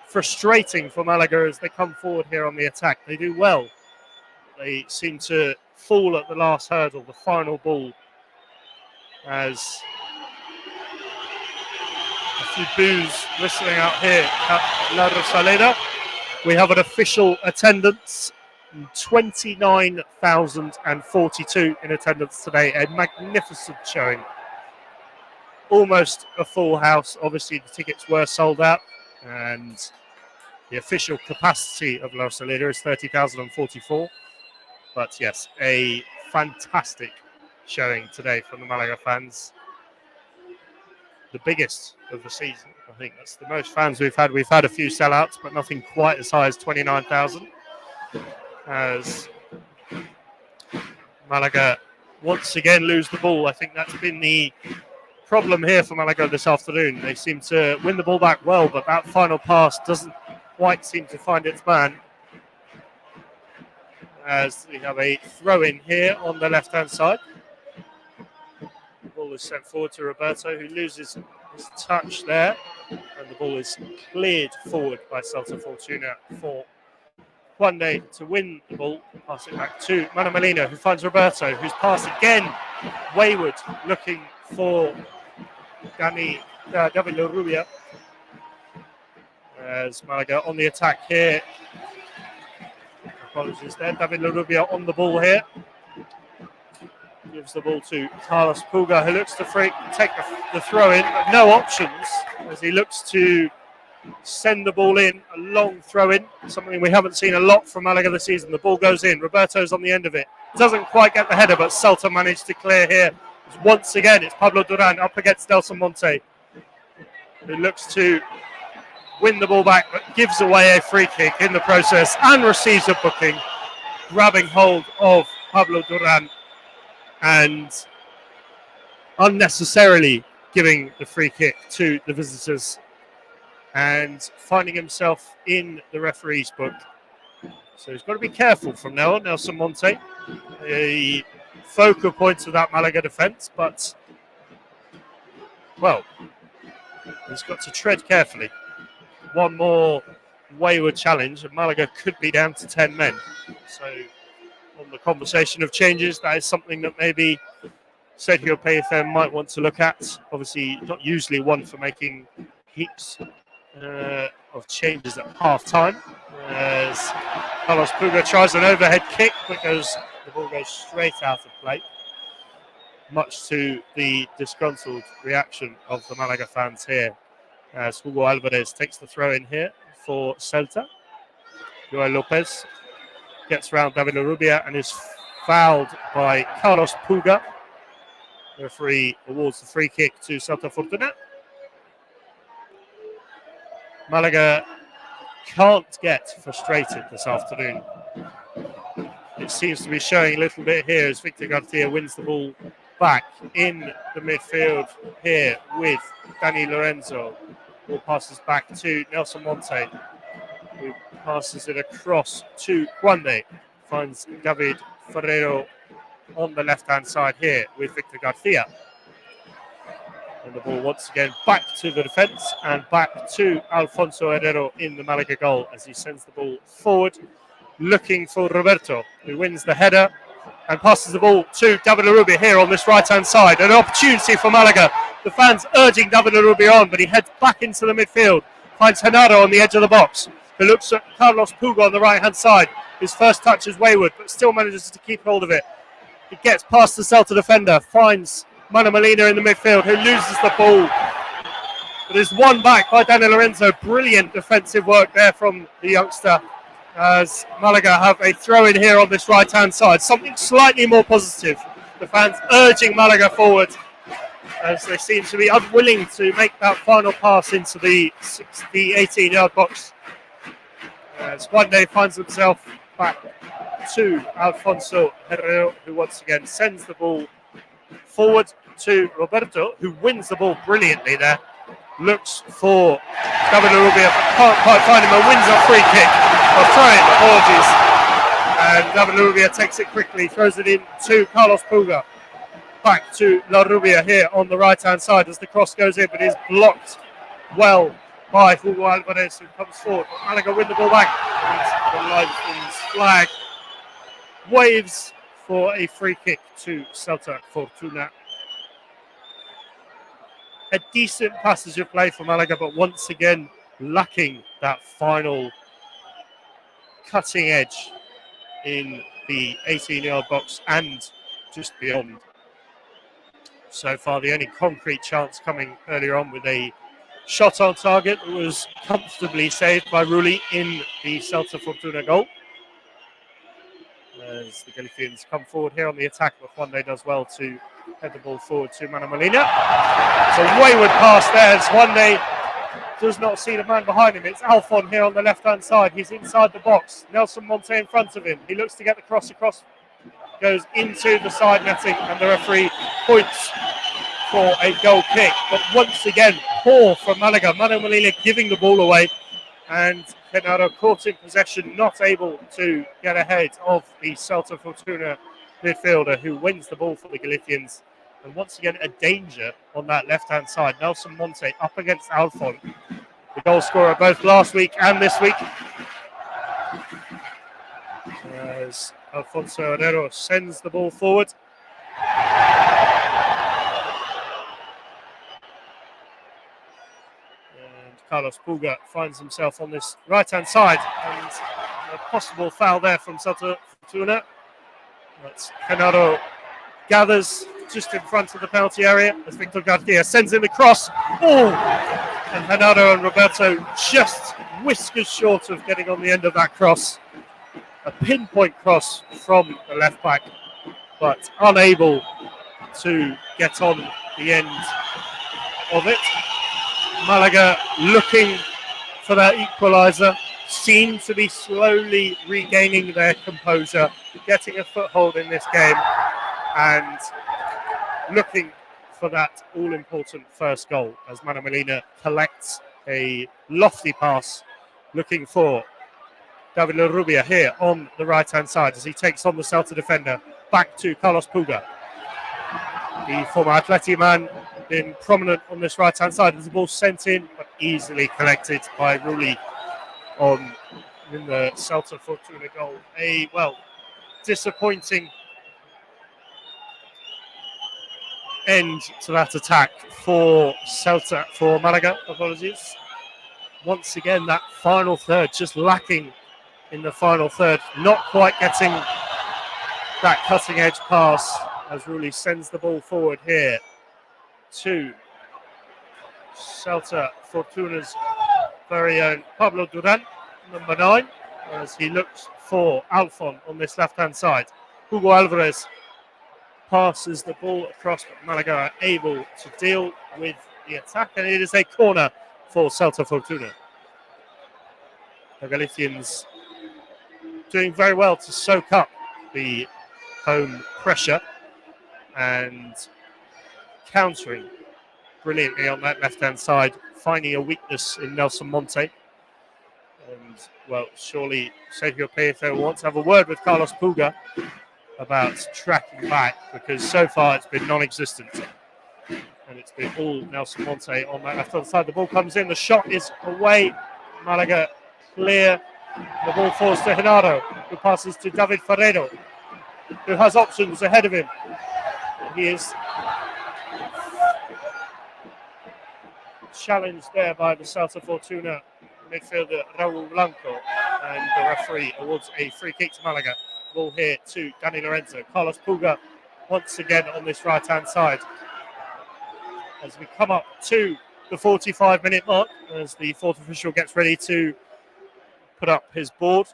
Frustrating for Málaga as they come forward here on the attack. They do well. They seem to fall at the last hurdle, the final ball, as a few boos whistling out here at La Rosaleda. We have an official attendance, 29,042 in attendance today. A magnificent showing. Almost a full house. Obviously, the tickets were sold out, and the official capacity of La Rosaleda is 30,044. But yes, a fantastic showing today from the Málaga fans. The biggest of the season. I think that's the most fans we've had. We've had a few sellouts, but nothing quite as high as 29,000. As Málaga once again lose the ball. I think that's been the problem here for Málaga this afternoon. They seem to win the ball back well, but that final pass doesn't quite seem to find its man. As we have a throw-in here on the left-hand side. The ball is sent forward to Roberto, who loses his touch there. And the ball is cleared forward by Celta Fortuna for Juande to win the ball. Pass it back to Manu Molina, who finds Roberto, whose pass again wayward, looking for David Larrubia. As Málaga on the attack here. Apologies there. David Larrubia on the ball here. Gives the ball to Carlos Puga, who looks to take the throw in, but no options as he looks to send the ball in. A long throw in, something we haven't seen a lot from Málaga this season. The ball goes in. Roberto's on the end of it. Doesn't quite get the header, but Celta managed to clear here. Once again, it's Pablo Duran up against Nelson Monte, who looks to win the ball back, but gives away a free kick in the process and receives a booking, grabbing hold of Pablo Duran and unnecessarily giving the free kick to the visitors and finding himself in the referee's book. So he's got to be careful from now on, Nelson Monte. A focal point of that Málaga defence, but, well, he's got to tread carefully. One more wayward challenge and Málaga could be down to 10 men. So on the conversation of changes, that is something that maybe Sergio Pellicer might want to look at. Obviously, not usually one for making heaps of changes at half-time. As Carlos Puga tries an overhead kick, but the ball goes straight out of play, much to the disgruntled reaction of the Málaga fans here. As Hugo Alvarez takes the throw in here for Celta. Joel Lopez gets around David Larrubia and is fouled by Carlos Puga. The referee awards the free kick to Celta Fortuna. Málaga can't get frustrated this afternoon. It seems to be showing a little bit here as Victor Garcia wins the ball back in the midfield here with Dani Lorenzo. Ball passes back to Nelson Monte, who passes it across to Juande. Finds David Ferrero on the left-hand side here with Victor Garcia. And the ball once again back to the defence and back to Alfonso Herrero in the Málaga goal as he sends the ball forward, looking for Roberto, who wins the header and passes the ball to David Larrubia here on this right-hand side. An opportunity for Málaga. The fans urging David Larrubia on, but he heads back into the midfield. Finds Genaro on the edge of the box, who looks at Carlos Puga on the right-hand side. His first touch is wayward, but still manages to keep hold of it. He gets past the Celta defender, finds Manu Molina in the midfield, who loses the ball. But is won back by Dani Lorenzo. Brilliant defensive work there from the youngster, as Málaga have a throw in here on this right-hand side. Something slightly more positive. The fans urging Málaga forward as they seem to be unwilling to make that final pass into the 18-yard box. As Juande finds himself back to Alfonso Herrero, who once again sends the ball forward to Roberto, who wins the ball brilliantly there. Looks for David Larrubia, but can't quite find him, and wins a free kick. Or throw-in, apologies. And David La Rubia takes it quickly, throws it in to Carlos Puga. Back to La Rubia here on the right-hand side as the cross goes in, but is blocked well by Hugo Alvarez, who comes forward. Malaga win the ball back. And the linesman's flag waves for a free kick to Celta Fortuna. A decent passage of play for Malaga, but once again lacking that final cutting edge in the 18-yard box and just beyond. So far, the only concrete chance coming earlier on with a shot on target that was comfortably saved by Rulli in the Celta Fortuna goal. As the Galicians come forward here on the attack, but Juande does well to head the ball forward to Manu Molina. It's a wayward pass there as Juande does not see the man behind him. It's Alfon here on the left-hand side. He's inside the box. Nelson Monte in front of him. He looks to get the cross across, goes into the side netting, and the referee points for a goal kick. But once again, poor from Malaga. Manu Molina giving the ball away, and Genaro caught in possession, not able to get ahead of the Celta Fortuna midfielder who wins the ball for the Galicians. And once again, a danger on that left-hand side. Nelson Monte up against Alfon, the goal scorer both last week and this week. As Alfonso Herrero sends the ball forward. And Carlos Puga finds himself on this right-hand side. And a possible foul there from Celta Fortuna. But Genaro gathers just in front of the penalty area as Victor Garcia sends in the cross. Oh! And Genaro and Roberto just whiskers short of getting on the end of that cross. A pinpoint cross from the left back, but unable to get on the end of it. Malaga looking for that equaliser, seem to be slowly regaining their composure, getting a foothold in this game, and looking for that all-important first goal as Manu Molina collects a lofty pass, looking for David La Rubia here on the right-hand side as he takes on the Celta defender. Back to Carlos Puga. The former Atleti man been prominent on this right-hand side as the ball sent in, but easily collected by Rulli in the Celta Fortuna goal. A, disappointing end to that attack for Malaga, apologies. Once again, that final third just lacking in the final third, not quite getting that cutting edge pass as Rulli sends the ball forward here to Celta Fortuna's very own Pablo Duran, number 9, as he looks for Alfon on this left-hand side. Hugo Alvarez passes the ball across, but Malaga are able to deal with the attack, and it is a corner for Celta Fortuna. The Galicians doing very well to soak up the home pressure and countering brilliantly on that left-hand side, finding a weakness in Nelson Monte. And, surely Sergio Pereira will want to have a word with Carlos Puga about tracking back, because so far it's been non-existent. And it's been all Nelson Monte on that left-hand side. The ball comes in, the shot is away. Malaga clear. The ball falls to Genaro, who passes to David Ferreiro, who has options ahead of him. He is challenged there by the Celta Fortuna midfielder Raul Blanco, and the referee awards a free kick to Malaga. Ball here to Dani Lorenzo. Carlos Puga once again on this right-hand side. As we come up to the 45-minute mark, as the fourth official gets ready to put up his board,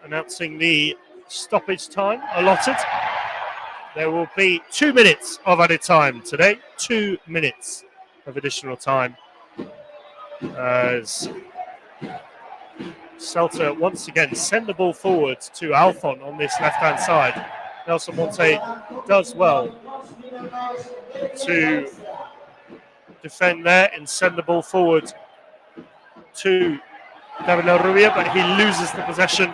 announcing the stoppage time allotted. There will be 2 minutes of added time today. 2 minutes of additional time. As Celta once again send the ball forward to Alfon on this left-hand side. Nelson Monte does well to defend there and send the ball forward to David La Rubia, but he loses the possession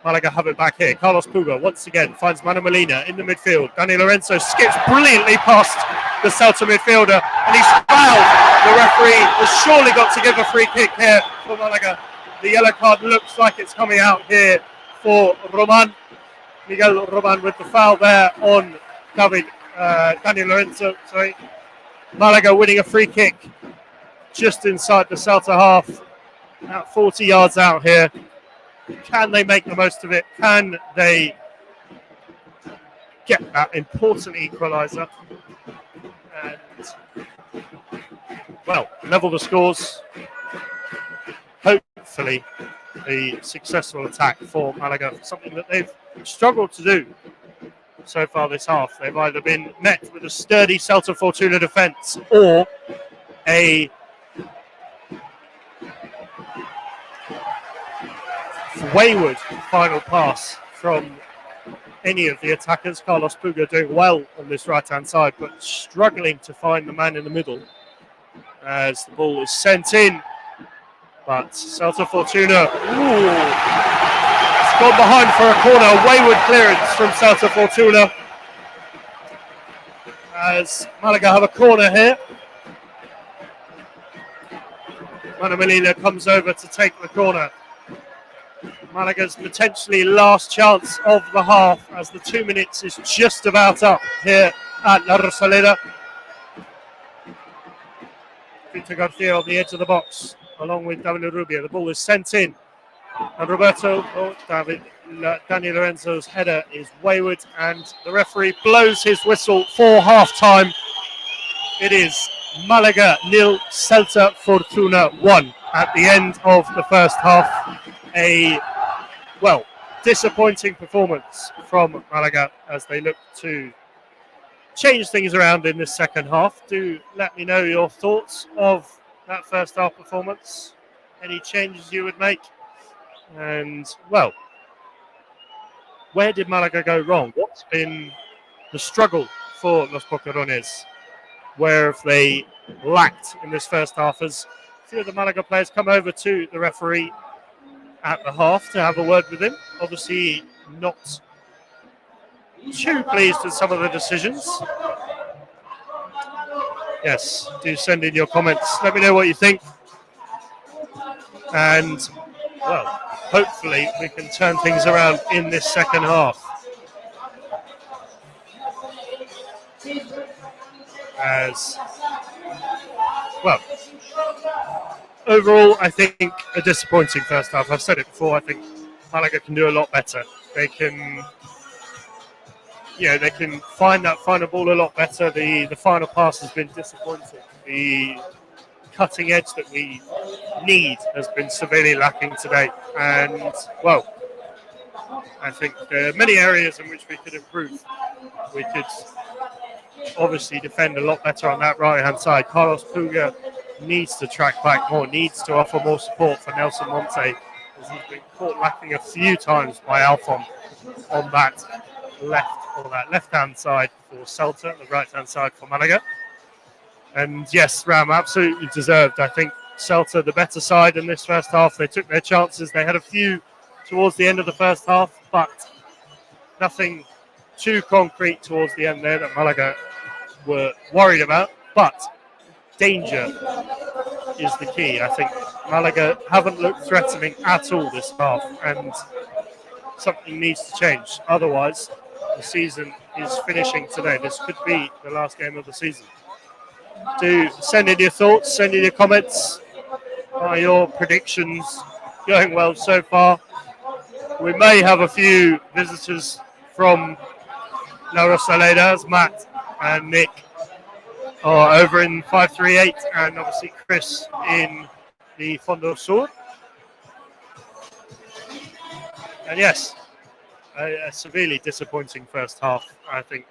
Malaga have it back here. Carlos Puga once again finds Manu Molina in the midfield. Dani Lorenzo skips brilliantly past the Celta midfielder and he's fouled. The referee has surely got to give a free kick here for Malaga. The yellow card looks like it's coming out here for Miguel Roman with the foul there on Dani Lorenzo. Sorry. Malaga winning a free kick just inside the Celta half, about 40 yards out here. Can they make the most of it? Can they get that important equaliser? And, well, level the scores. Hopefully, a successful attack for Malaga, something that they've struggled to do so far this half. They've either been met with a sturdy Celta Fortuna defence or a wayward final pass from any of the attackers. Carlos Puga doing well on this right-hand side, but struggling to find the man in the middle as the ball is sent in. But Celta Fortuna, it's gone behind for a corner. Wayward clearance from Celta Fortuna as Malaga have a corner here. Manu Molina comes over to take the corner. Malaga's potentially last chance of the half as the 2 minutes is just about up here at La Rosaleda. Victor Garcia on the edge of the box along with David Rubio. The ball is sent in and Dani Lorenzo's header is wayward and the referee blows his whistle for half time. It is Malaga 0, Celta Fortuna 1 at the end of the first half. Disappointing performance from Malaga as they look to change things around in this second half. Do let me know your thoughts of that first half performance. Any changes you would make? And, well, where did Malaga go wrong? What's been the struggle for Los Boquerones? Where have they lacked in this first half? As a few of the Malaga players come over to the referee at the half to have a word with him. Obviously not too pleased with some of the decisions. Yes, do send in your comments. Let me know what you think. And, well, hopefully we can turn things around in this second half. As, well, overall, I think a disappointing first half. I've said it before. I think Malaga can do a lot better. They can find that final ball a lot better. The final pass has been disappointing. The cutting edge that we need has been severely lacking today. And, well, I think there are many areas in which we could improve. We could obviously defend a lot better on that right-hand side. Carlos Puga needs to track back more, needs to offer more support for Nelson Monte, as he's been caught lacking a few times by Alfon on that left-hand side for Celta, the right-hand side for Malaga. And yes, Ram, absolutely deserved. I think Celta, the better side in this first half. They took their chances. They had a few towards the end of the first half, but nothing too concrete towards the end there that Malaga were worried about. But danger is the key. I think Malaga haven't looked threatening at all this half, and something needs to change. Otherwise, the season is finishing today. This could be the last game of the season. Do send in your thoughts, send in your comments. Are your predictions going well so far? We may have a few visitors from La Rosaleda, as Matt and Nick are over in 538, and obviously Chris in the Fondo Sur. And yes, a severely disappointing first half. I think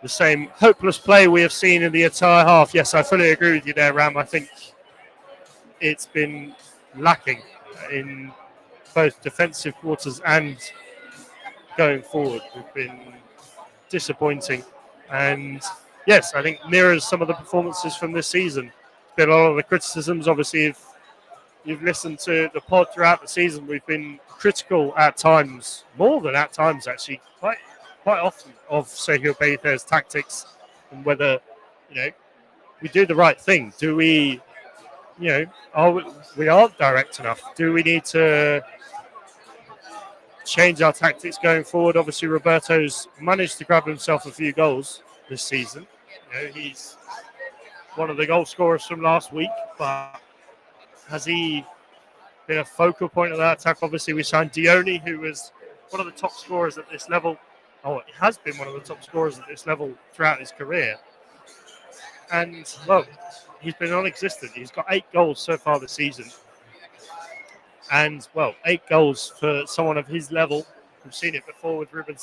the same hopeless play we have seen in the entire half. Yes, I fully agree with you there, Ram. I think it's been lacking in both defensive quarters and going forward. We've been disappointing. And yes, I think mirrors some of the performances from this season. It's been a lot of the criticisms, obviously, of you've listened to the pod throughout the season, we've been critical at times, more than at times actually, quite often, of Sergio Benitez's tactics and whether, we do the right thing. Do we, we aren't direct enough? Do we need to change our tactics going forward? Obviously, Roberto's managed to grab himself a few goals this season. He's one of the goal scorers from last week, but has he been a focal point of that attack? Obviously, we signed Dione, who was one of the top scorers at this level. Oh, he has been one of the top scorers at this level throughout his career. And, well, he's been non-existent. He's got 8 goals so far this season. And, well, 8 goals for someone of his level. We've seen it before with Ruben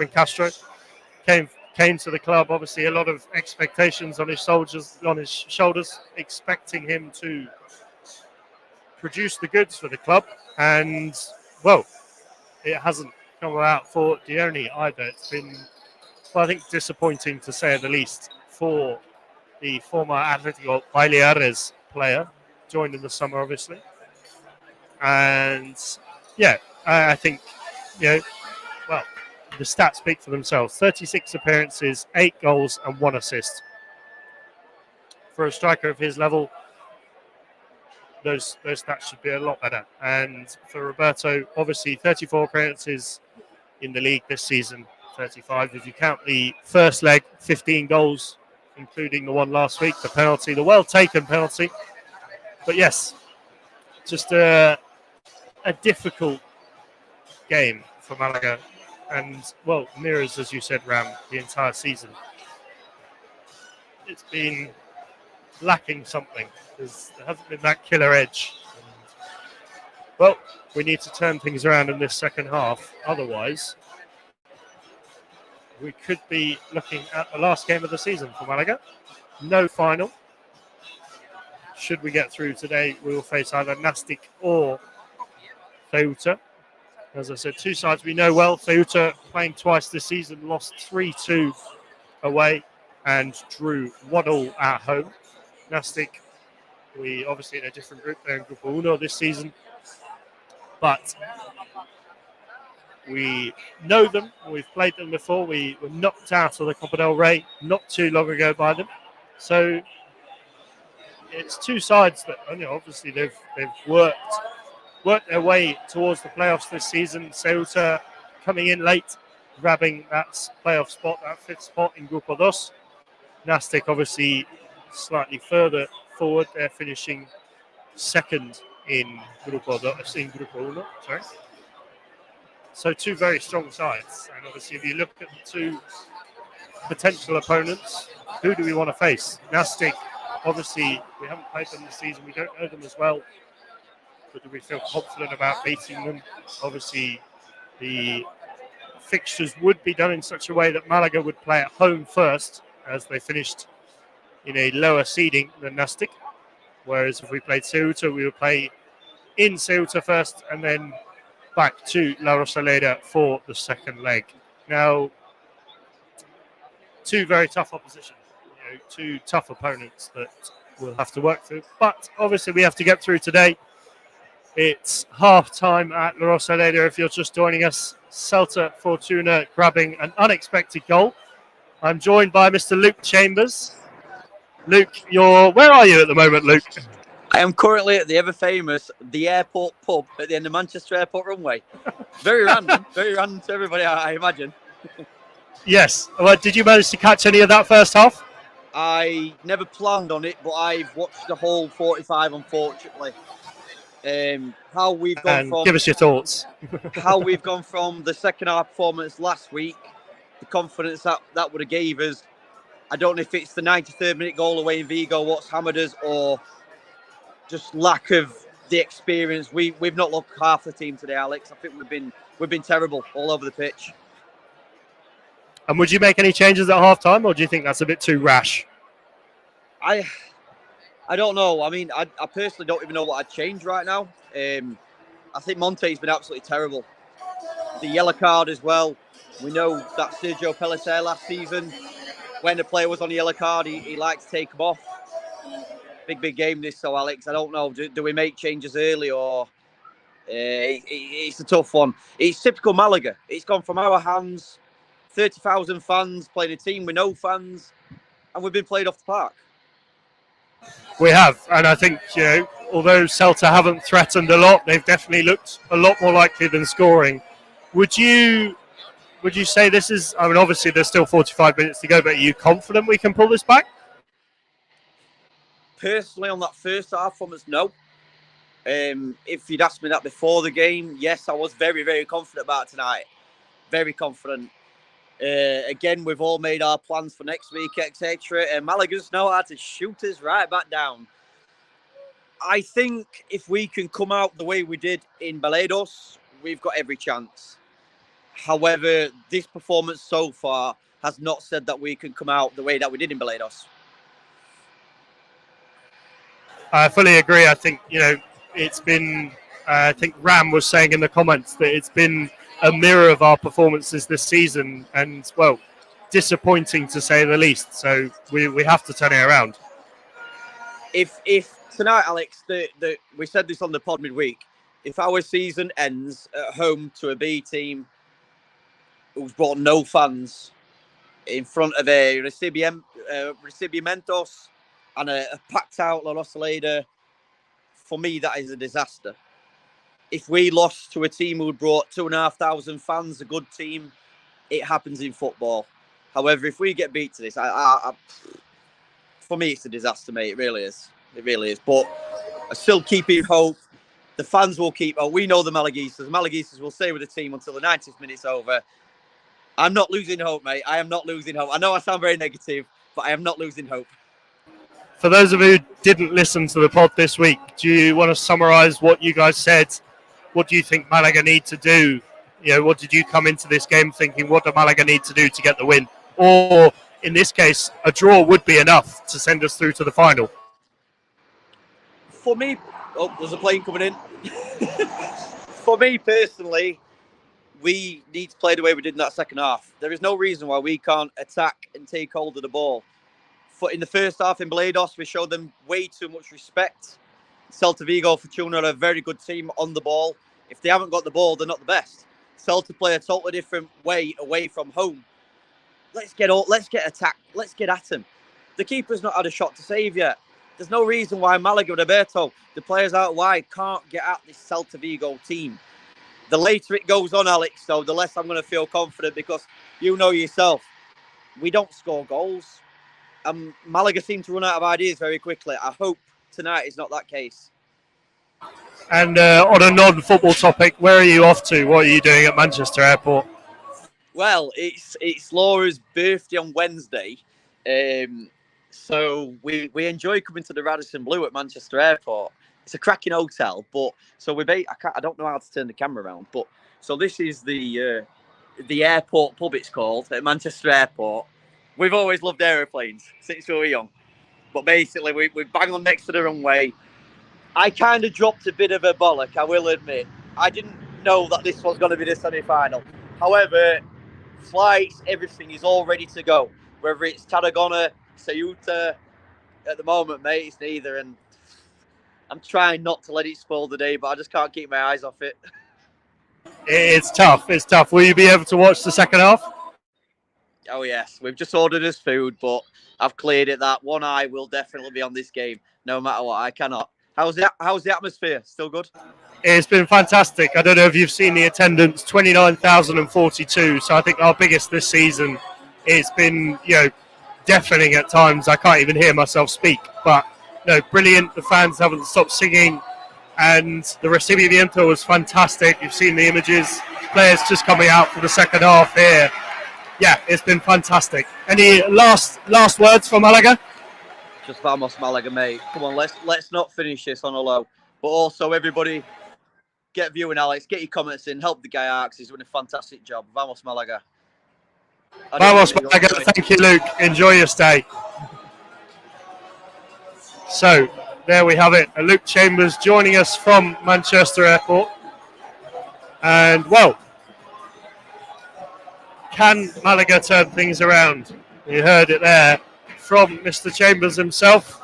Castro. Came to the club, obviously a lot of expectations on his shoulders, expecting him to produce the goods for the club. And, well, it hasn't come out for Dione either. It's been, I think, disappointing to say the least for the former Atletico Baleares player, joined in the summer, obviously. And, yeah, I think, well, the stats speak for themselves. 36 appearances, 8 goals and 1 assist. For a striker of his level, those stats should be a lot better. And for Roberto, obviously 34 appearances in the league this season, 35 if you count the first leg, 15 goals, including the one last week, the penalty, the well-taken penalty. But yes, just a difficult game for Malaga. And, well, mirrors, as you said, Ram, the entire season. It's been lacking something. There hasn't been that killer edge. And, well, we need to turn things around in this second half. Otherwise, we could be looking at the last game of the season for Malaga. No final. Should we get through today, we will face either Nastic or Ceuta. As I said, 2 sides we know well. Ceuta playing twice this season, lost 3-2 away and drew 1-1 at home. Nastic, we obviously in a different group. They're in Grupo Uno this season. But we know them. We've played them before. We were knocked out of the Copa del Rey not too long ago by them. So it's 2 sides that, obviously they've worked their way towards the playoffs this season. Ceuta coming in late, grabbing that playoff spot, that 5th spot in Grupo 2. Nastic obviously slightly further forward. They're finishing 2nd in Grupo 1. Sorry. So 2 very strong sides. And obviously if you look at the 2 potential opponents, who do we want to face? Nastic, obviously we haven't played them this season. We don't know them as well. But do we feel confident about beating them? Obviously, the fixtures would be done in such a way that Malaga would play at home first, as they finished in a lower seeding than Nastic. Whereas if we played Ceuta, we would play in Ceuta first and then back to La Rosaleda for the second leg. Now, 2 very tough opposition, 2 tough opponents that we'll have to work through. But obviously, we have to get through today. It's half-time at La Rosaleda. If you're just joining us, Celta Fortuna grabbing an unexpected goal. I'm joined by Mr. Luke Chambers. Luke, where are you at the moment, Luke? I am currently at the ever-famous The Airport pub at the end of Manchester Airport runway. Very random to everybody, I imagine. Yes. Well, did you manage to catch any of that first half? I never planned on it, but I've watched the whole 45, unfortunately. How we've gone from, give us your thoughts. How we've gone from the second half performance last week, the confidence that would have gave us. I don't know if it's the 93rd minute goal away in Vigo what's hammered us, or just lack of the experience. We've not looked half the team today, Alex. I think we've been terrible all over the pitch. And would you make any changes at half time, or do you think that's a bit too rash? I don't know. I mean, I personally don't even know what I'd change right now. I think Monte's been absolutely terrible. The yellow card as well. We know that Sergio Pellicer last season, when the player was on a yellow card, he liked to take him off. big game this. So Alex, I don't know. Do we make changes early or? It's a tough one. It's typical Malaga. It's gone from our hands. 30,000 fans playing a team with no fans, and we've been played off the park. We have, and I think, although Celta haven't threatened a lot, they've definitely looked a lot more likely than scoring. Would you say this is? I mean, obviously there's still 45 minutes to go, but are you confident we can pull this back? Personally, on that first half performance, no. If you'd asked me that before the game, yes, I was very, very confident about tonight. Very confident. Again, we've all made our plans for next week, etc. And Malaga's know how to shoot us right back down. I think if we can come out the way we did in Balados, we've got every chance. However, this performance so far has not said that we can come out the way that we did in Balados. I fully agree. I think, it's been, I think Ram was saying in the comments that it's been a mirror of our performances this season and, well, disappointing to say the least. So we have to turn it around. If tonight, Alex, we said this on the pod midweek, if our season ends at home to a B team who's brought no fans in front of a Recibimientos and a packed out La Rosaleda, for me, that is a disaster. If we lost to a team who brought 2,500 fans, a good team, it happens in football. However, if we get beat to this, for me, it's a disaster, mate. It really is. It really is. But I still keeping hope. The fans will keep hope. We know the Malaguistas. The Malaguistas will stay with the team until the 90th minute's over. I'm not losing hope, mate. I am not losing hope. I know I sound very negative, but I am not losing hope. For those of you who didn't listen to the pod this week, do you want to summarise what you guys said? What do you think Malaga need to do? What did you come into this game thinking? What do Malaga need to do to get the win? Or, in this case, a draw would be enough to send us through to the final? For me, there's a plane coming in. For me, personally, we need to play the way we did in that second half. There is no reason why we can't attack and take hold of the ball. In the first half in Balados, we showed them way too much respect. Celta Vigo, Fortuna are a very good team on the ball. If they haven't got the ball, they're not the best. Celta play a totally different way away from home. Let's get attacked. Let's get at them. The keeper's not had a shot to save yet. There's no reason why Malaga and Alberto, the players out wide, can't get at this Celta Vigo team. The later it goes on, Alex, though, the less I'm going to feel confident because you know yourself, we don't score goals. Malaga seem to run out of ideas very quickly. I hope tonight is not that case. And on a non-football topic, where are you off to? What are you doing at Manchester Airport? Well, it's Laura's birthday on Wednesday, so we enjoy coming to the Radisson Blu at Manchester Airport. It's a cracking hotel, but so I don't know how to turn the camera around, but so this is the airport pub. It's called at Manchester Airport. We've always loved aeroplanes since we were young. But basically, we bang on next to the runway. I kind of dropped a bit of a bollock, I will admit. I didn't know that this was going to be the semi-final. However, flights, everything is all ready to go. Whether it's Tarragona, Ceuta, at the moment, mate, it's neither. And I'm trying not to let it spoil the day, but I just can't keep my eyes off it. It's tough. Will you be able to watch the second half? Oh, yes. We've just ordered us food, but I've cleared it. That one eye will definitely be on this game, no matter what. I cannot. How's the atmosphere? Still good? It's been fantastic. I don't know if you've seen the attendance, 29,042. So I think our biggest this season. It's been, deafening at times. I can't even hear myself speak. But, brilliant. The fans haven't stopped singing. And the recibimiento was fantastic. You've seen the images. Players just coming out for the second half here. Yeah, it's been fantastic. Any last words for Malaga? Just vamos Malaga, mate. Come on, let's not finish this on a low. But also, everybody, get viewing, Alex. Get your comments in. Help the guy out. He's doing a fantastic job. Vamos Malaga. Vamos Malaga. Thank you, Luke. Enjoy your stay. So, there we have it. Luke Chambers joining us from Manchester Airport. And, well, can Malaga turn things around? You heard it there from Mr. Chambers himself.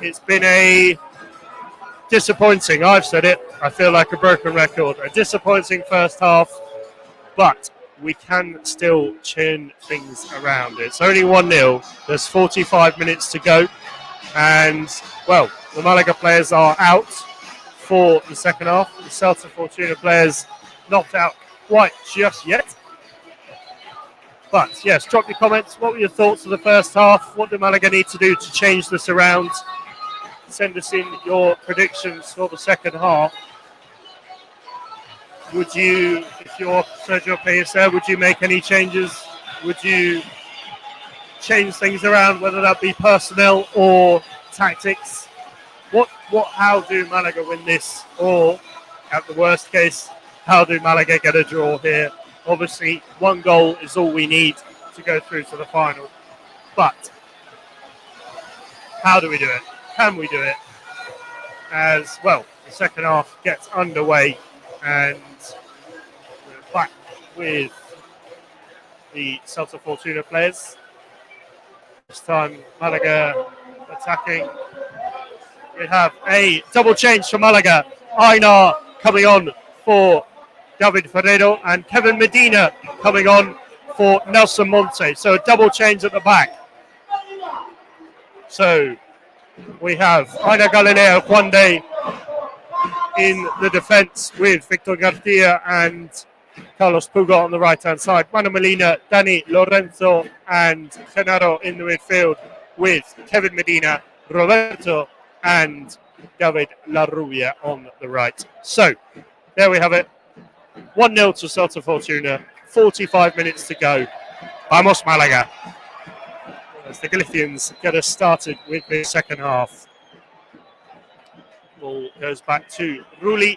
It's been a disappointing, I've said it, I feel like a broken record, a disappointing first half, but we can still turn things around. It's only 1-0, there's 45 minutes to go, and, well, the Malaga players are out for the second half. The Celta Fortuna players not out quite just yet. But, yes, drop your comments. What were your thoughts of the first half? What do Malaga need to do to change this around? Send us in your predictions for the second half. Would you, if you're Sergio Pérez there, would you make any changes? Would you change things around, whether that be personnel or tactics? How do Malaga win this? Or, at the worst case, how do Malaga get a draw here? Obviously, 1 goal is all we need to go through to the final. But how do we do it? Can we do it? As well, the second half gets underway and we're back with the Celta Fortuna players. This time Malaga attacking. We have a double change for Malaga. Einar coming on for David Ferrero and Kevin Medina coming on for Nelson Monte. So a double change at the back. So we have Aina Galileo Juande in the defence with Victor Garcia and Carlos Puga on the right-hand side. Manu Molina, Dani Lorenzo and Genaro in the midfield with Kevin Medina, Roberto and David Larrubia on the right. So there we have it. 1-0 to Celta Fortuna. 45 minutes to go. Vamos Malaga. As the Galicians get us started with the second half. Ball goes back to Rulli.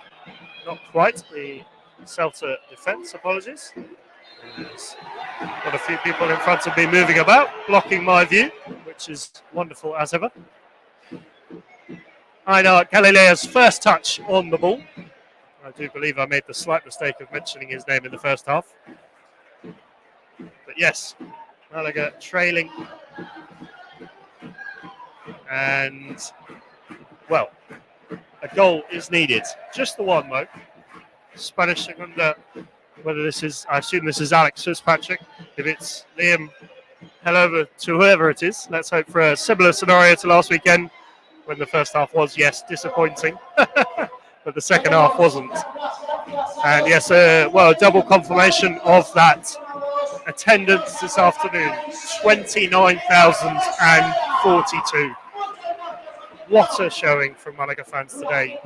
Not quite. The Celta defence, apologies. There's got a few people in front of me moving about, blocking my view, which is wonderful as ever. Einar Galileo's first touch on the ball. I do believe I made the slight mistake of mentioning his name in the first half. But yes, Malaga trailing. And, well, a goal is needed. Just the one, though. Spanish Segunda, whether this is, I assume this is Alex Fitzpatrick. If it's Liam, hello to whoever it is. Let's hope for a similar scenario to last weekend when the first half was, yes, disappointing. But the second half wasn't. And yes, well, double confirmation of that attendance this afternoon. 29,042. What a showing from Malaga fans today.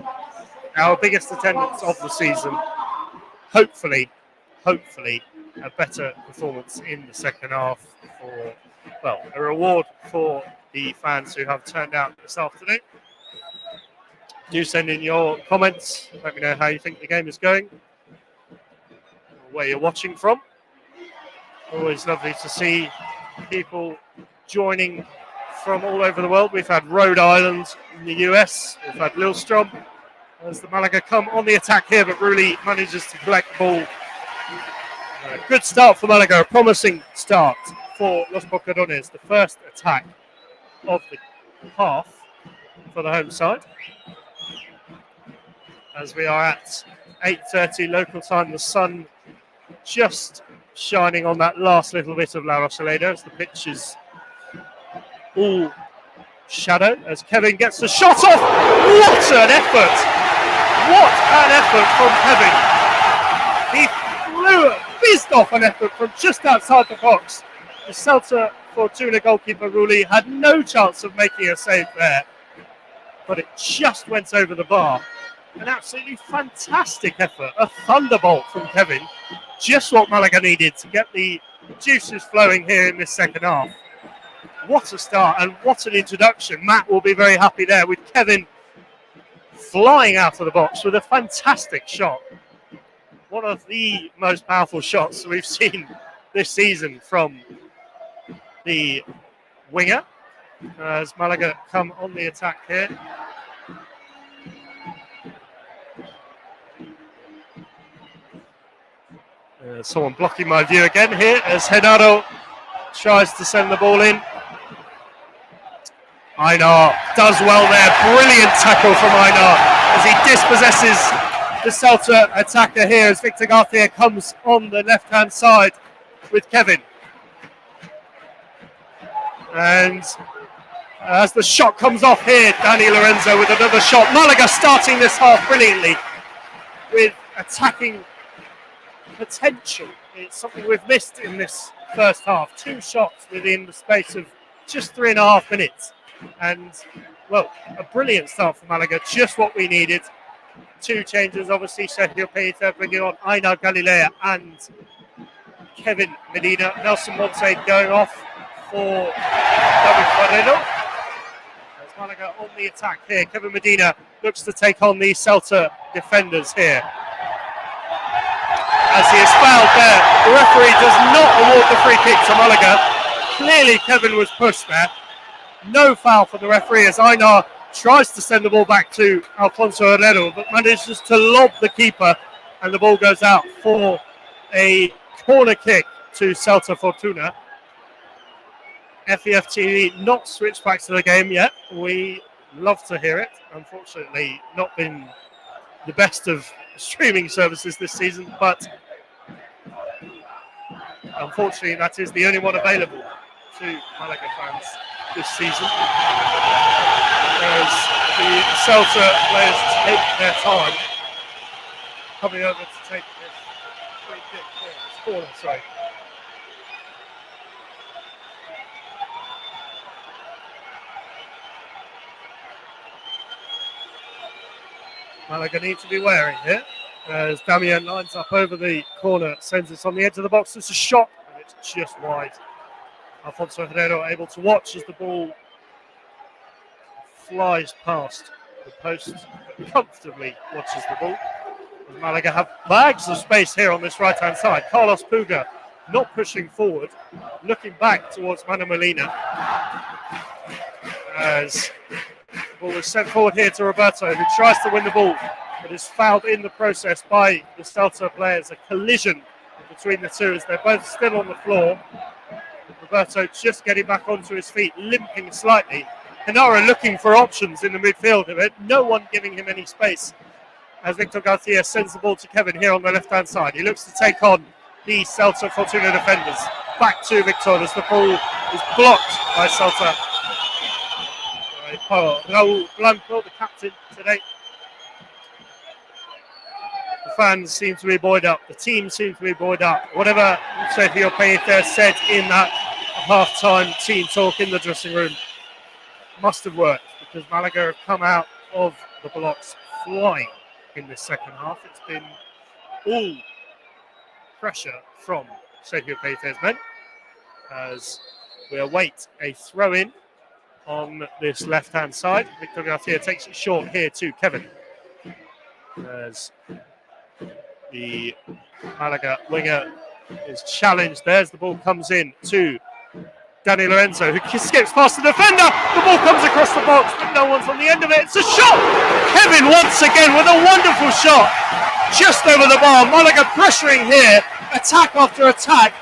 Our biggest attendance of the season. Hopefully, a better performance in the second half for, well, a reward for the fans who have turned out this afternoon. Do send in your comments. Let me know how you think the game is going, where you're watching from. Always lovely to see people joining from all over the world. We've had Rhode Island in the US. We've had Lillestrøm. As the Malaga come on the attack here, but Rulli manages to collect the ball. Good start for Malaga, a promising start for Los Bocadones. The first attack of the half for the home side. As we are at 8:30 local time, the sun just shining on that last little bit of La Rosaleda as the pitch is all shadow. As Kevin gets the shot off. What an effort! What an effort from Kevin! He fizzed off an effort from just outside the box. The Celta Fortuna goalkeeper Rulli had no chance of making a save there, but it just went over the bar. An absolutely fantastic effort, a thunderbolt from Kevin. Just what Malaga needed to get the juices flowing here in this second half. What a start and what an introduction. Matt will be very happy there with Kevin flying out of the box with a fantastic shot. One of the most powerful shots we've seen this season from the winger. As Malaga come on the attack here. Someone blocking my view again here as Genaro tries to send the ball in. Einar does well there. Brilliant tackle from Einar as he dispossesses the Celta attacker here as Victor Garcia comes on the left-hand side with Kevin. And as the shot comes off here, Dani Lorenzo with another shot. Malaga starting this half brilliantly with attacking potential. It's something we've missed in this first half. 2 shots within the space of just 3.5 minutes. And, well, a brilliant start for Malaga, just what we needed. 2 changes, obviously, Sergio Peita bringing on Einar Galilea and Kevin Medina. Nelson Monte going off for David Moreno. As Malaga on the attack here. Kevin Medina looks to take on the Celta defenders here. As he is fouled there, the referee does not award the free kick to Malaga. Clearly Kevin was pushed there. No foul for the referee as Einar tries to send the ball back to Alfonso Herrero, but manages to lob the keeper, and the ball goes out for a corner kick to Celta Fortuna. FEF TV not switched back to the game yet. We love to hear it. Unfortunately, not been the best of streaming services this season, but unfortunately that is the only one available to Malaga fans this season. As the Celta players take their time coming over to take this free kick corner, sorry. Malaga need to be wary here as Damian lines up over the corner, sends it on the edge of the box. It's a shot and it's just wide. Alfonso Herrero able to watch as the ball flies past the post, but comfortably watches the ball. And Malaga have bags of space here on this right-hand side. Carlos Puga not pushing forward, looking back towards Manu Molina as the ball is sent forward here to Roberto, who tries to win the ball, but is fouled in the process by the Celta players. A collision between the two as they're both still on the floor. Roberto just getting back onto his feet, limping slightly. Henara looking for options in the midfield, but no one giving him any space as Victor Garcia sends the ball to Kevin here on the left-hand side. He looks to take on the Celta Fortuna defenders. Back to Victor as the ball is blocked by Celta. Raul Blanco, the captain today. The fans seem to be buoyed up. The team seems to be buoyed up. Whatever Sergio Peita said in that half-time team talk in the dressing room must have worked, because Malaga have come out of the blocks flying in this second half. It's been all pressure from Sergio Peita's men as we await a throw-in on this left-hand side. Victor Garcia takes it short here to Kevin as the Malaga winger is challenged there as the ball comes in to Dani Lorenzo, who skips past the defender. The ball comes across the box, but no one's on the end of it. It's a shot! Kevin once again with a wonderful shot just over the bar. Malaga pressuring here, attack after attack,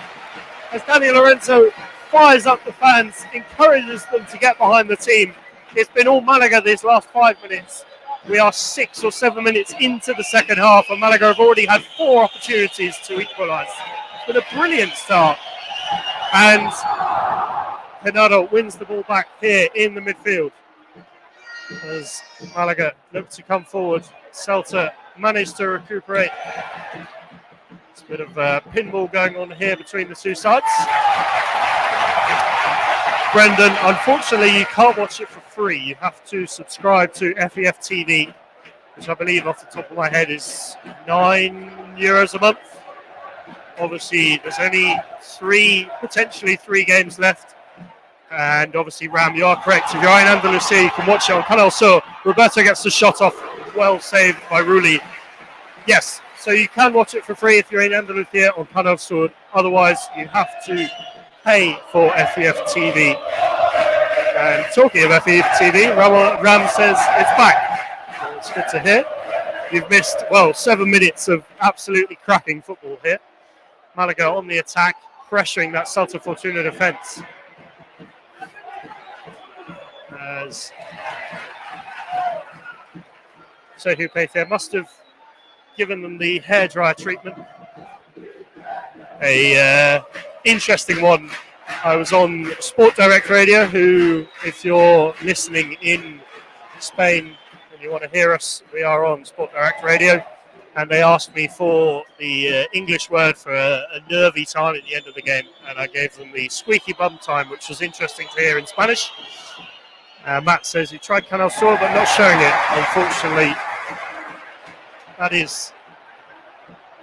as Dani Lorenzo fires up the fans, encourages them to get behind the team. It's been all Malaga these last 5 minutes. We are 6 or 7 minutes into the second half, and Malaga have already had 4 opportunities to equalise. It's been a brilliant start. And Henaro wins the ball back here in the midfield as Malaga look to come forward. Celta managed to recuperate. It's a bit of pinball going on here between the two sides. Brendan, unfortunately you can't watch it for free. You have to subscribe to FEF TV, which I believe off the top of my head is €9 a month. Obviously there's only potentially three games left. And obviously, Ram, you are correct. If you're in Andalusia, you can watch it on Canal Sur. Roberto gets the shot off, well saved by Rulli. Yes, so you can watch it for free if you're in Andalusia on Canal Sur. Otherwise, you have to pay for FEF TV. And talking of FEF TV, Ram says it's back. So it's good to hear. You've missed, 7 minutes of absolutely cracking football here. Malaga on the attack, pressuring that Celta Fortuna defence. as Sergio Payfair must have given them the hairdryer treatment. A interesting one. I was on Sport Direct Radio, who, if you're listening in Spain and you want to hear us, we are on Sport Direct Radio. And they asked me for the English word for a nervy time at the end of the game. And I gave them the squeaky bum time, which was interesting to hear in Spanish. Matt says he tried Canal Sur, but not showing it, unfortunately. That is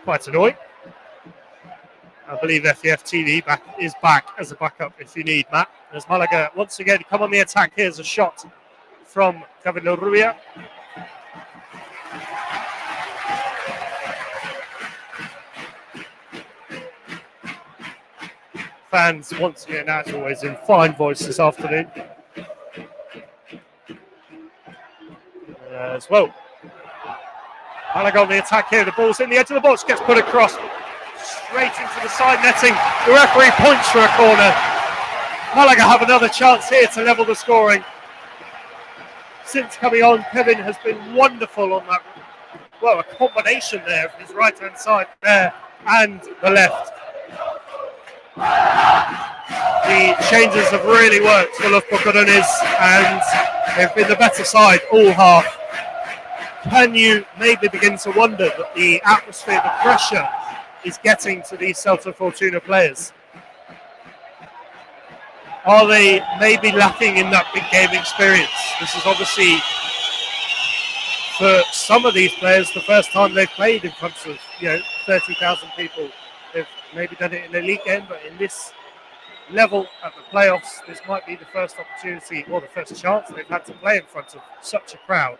quite annoying. I believe FEF TV is back as a backup if you need, Matt. As Malaga once again come on the attack. Here's a shot from Kevin Rubia. Fans once again, as always, in fine voice this afternoon. As well. Malaga on the attack here. The ball's in the edge of the box, gets put across. Straight into the side netting. The referee points for a corner. Malaga have another chance here to level the scoring. Since coming on, Kevin has been wonderful on that. Well, a combination there of his right-hand side there and the left. The changes have really worked for Los Boquerones, and they've been the better side all half. Can you maybe begin to wonder that the atmosphere, the pressure is getting to these Celta Fortuna players? Are they maybe lacking in that big game experience? This is obviously, for some of these players, the first time they've played in front of 30,000 people. They've maybe done it in a league game, but in this level at the playoffs, this might be the first opportunity or the first chance they've had to play in front of such a crowd.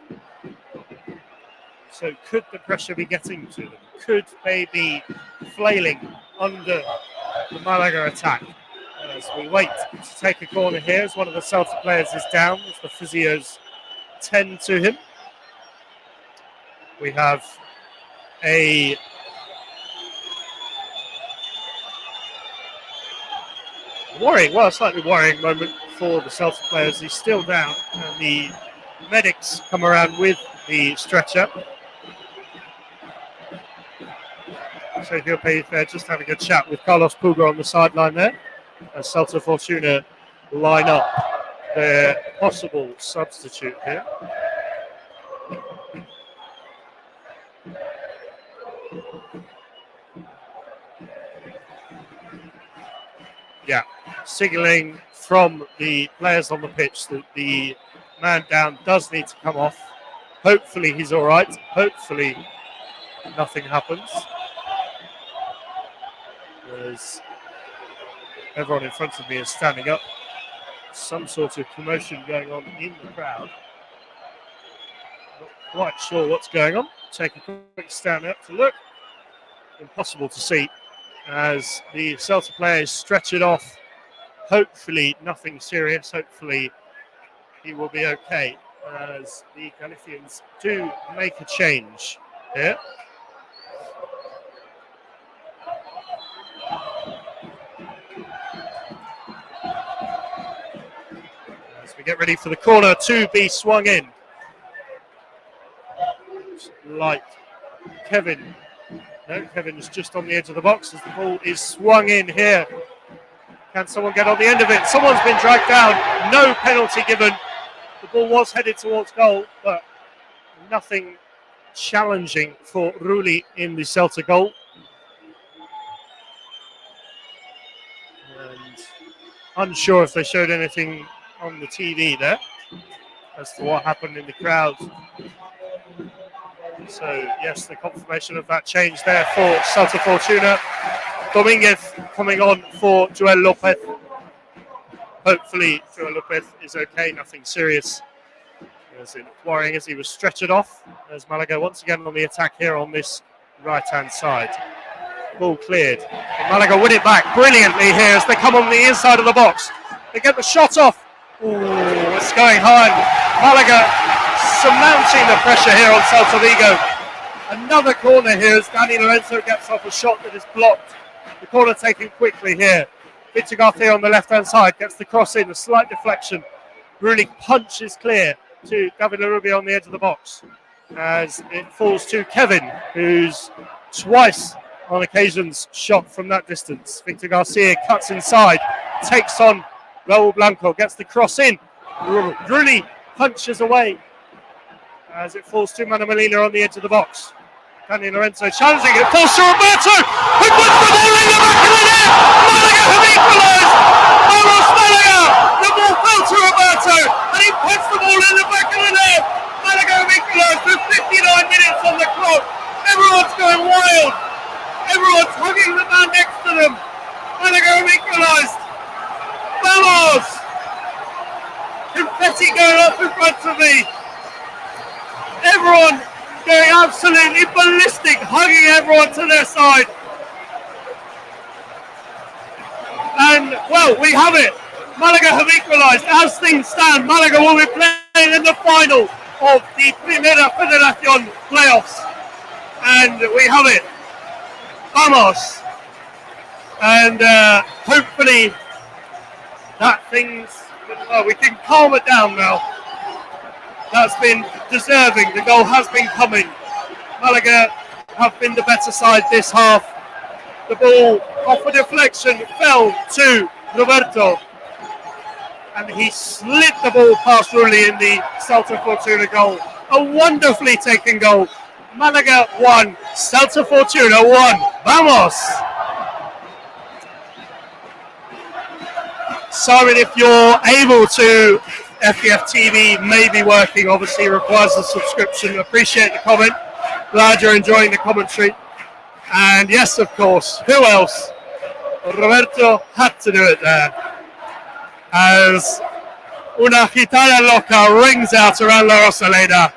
So could the pressure be getting to them? Could they be flailing under the Malaga attack? As we wait to take a corner here, as one of the Celta players is down, as the physios tend to him. We have a slightly worrying moment for the Celta players. He's still down, and the medics come around with the stretcher. So he'll be just having a chat with Carlos Puga on the sideline there, as Celta Fortuna line up their possible substitute here. Yeah, signalling from the players on the pitch that the man down does need to come off. Hopefully he's all right. Hopefully nothing happens. There's everyone in front of me is standing up. Some sort of commotion going on in the crowd. Not quite sure what's going on. Take a quick stand up to look. Impossible to see as the Celta players stretch it off. Hopefully nothing serious. Hopefully he will be okay as the Galicians do make a change here. As we get ready for the corner to be swung in. Like Kevin. No, Kevin is just on the edge of the box as the ball is swung in here. Can someone get on the end of it? Someone's been dragged down. No penalty given. The ball was headed towards goal, but nothing challenging for Rulli in the Celta goal. And unsure if they showed anything on the TV there as to what happened in the crowd. So, yes, the confirmation of that change there for Celta Fortuna. Dominguez coming on for Joel Lopez. Hopefully, Joel Lopez is okay, nothing serious. As it worrying as he was stretchered off. As Malaga once again on the attack here on this right-hand side. Ball cleared. And Malaga win it back brilliantly here as they come on the inside of the box. They get the shot off. Ooh, it's going high. Malaga surmounting the pressure here on Celta Vigo. Another corner here as Dani Lorenzo gets off a shot that is blocked. The corner taken quickly here. Victor Garcia on the left-hand side gets the cross in, a slight deflection. Really punches clear to David Larrubia on the edge of the box as it falls to Kevin, who's twice on occasions shot from that distance. Victor Garcia cuts inside, takes on Raul Blanco, gets the cross in, really punches away as it falls to Manu Molina on the edge of the box. Dani Lorenzo challenging it, falls to Roberto, who puts the ball in the back of the net. Málaga have equalised. Vamos Málaga! The ball fell to Roberto, and he puts the ball in the back of the net. Málaga have equalised with 59 minutes on the clock. Everyone's going wild. Everyone's hugging the man next to them. Málaga have equalised. Vamos! Confetti going up in front of me. Everyone going absolutely ballistic, hugging everyone to their side. And, well, we have it. Málaga have equalised. As things stand, Málaga will be playing in the final of the Primera Federación playoffs. And we have it. Vamos. And hopefully that things, well, we can calm it down now. That's been deserving. The goal has been coming. Málaga have been the better side this half. The ball off a deflection fell to Roberto, and he slid the ball past Rulli in the Celta Fortuna goal. A wonderfully taken goal. Málaga 1, Celta Fortuna 1. Vamos! Simon, if you're able to, FEF TV may be working, obviously requires a subscription. Appreciate the comment. Glad you're enjoying the commentary. And yes, of course, who else? Roberto had to do it there. As una gitana loca rings out around La Rosaleda.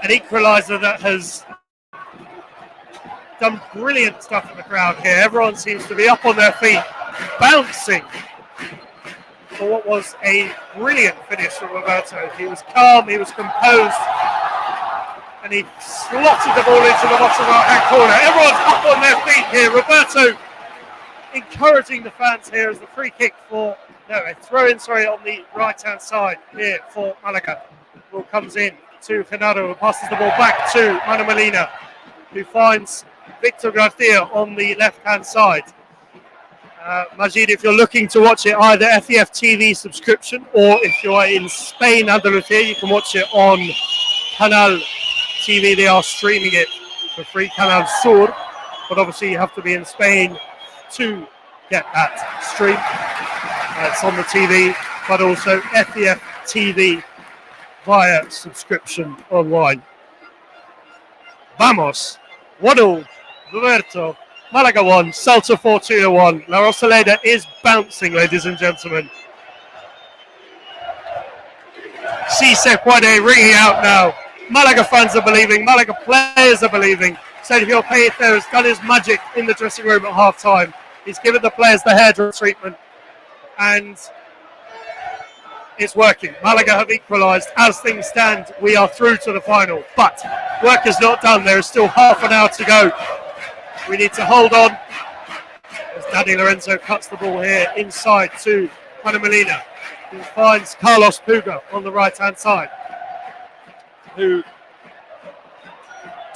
An equaliser that has done brilliant stuff in the crowd here. Everyone seems to be up on their feet, bouncing for what was a brilliant finish from Roberto. He was calm, he was composed, and he slotted the ball into the bottom right-hand corner. Everyone's up on their feet here. Roberto encouraging the fans here as the free kick for, a throw-in, on the right-hand side here for Málaga. Ball comes in to Genaro, who passes the ball back to Manu Molina, who finds Victor Garcia on the left-hand side. Majid, if you're looking to watch it, either FEF TV subscription, or if you're in Spain, Andalusia, you can watch it on Canal TV. They are streaming it for free, Canal Sur, but obviously you have to be in Spain to get that stream. It's on the TV, but also FEF TV via subscription online. Vamos! Waddle, Roberto, Málaga 1, Celta Fortuna 1. La Rosaleda is bouncing, ladies and gentlemen. Si se puede ringing out now. Málaga fans are believing, Málaga players are believing. Sergio Pellicer has done his magic in the dressing room at half time. He's given the players the hairdress treatment, and it's working. Málaga have equalised. As things stand, we are through to the final, but work is not done. There is still half an hour to go. We need to hold on as Dani Lorenzo cuts the ball here inside to Manu Molina, who finds Carlos Puga on the right-hand side, who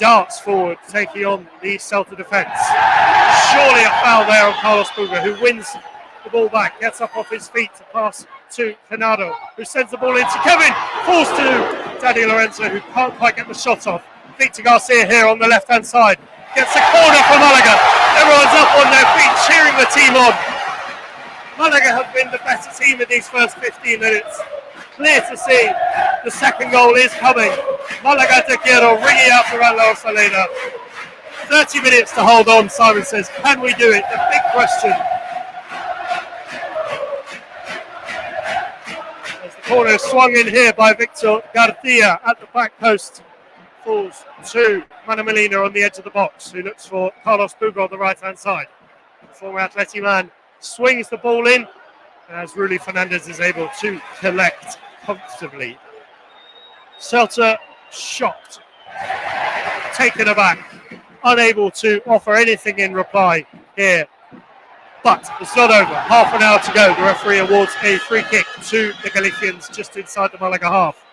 darts forward, taking on the Celta defence. Surely a foul there on Carlos Puga, who wins the ball back, gets up off his feet to pass to Canado, who sends the ball into Kevin, falls to Dani Lorenzo, who can't quite get the shot off. Victor Garcia here on the left-hand side. Gets a corner for Málaga. Everyone's up on their feet, cheering the team on. Málaga have been the better team in these first 15 minutes. Clear to see the second goal is coming. Málaga te quiero ringing out around La Rosaleda. 30 minutes to hold on, Simon says. Can we do it? The big question. As the corner is swung in here by Victor Garcia at the back post. Falls to Manu Molina on the edge of the box, who looks for Carlos Puga on the right-hand side. The former Atleti man swings the ball in, as Rulli Fernandez is able to collect comfortably. Celta shocked, taken aback, unable to offer anything in reply here But it's not over. Half an hour to go. The referee awards a free kick to the Galicians just inside the Malaga half.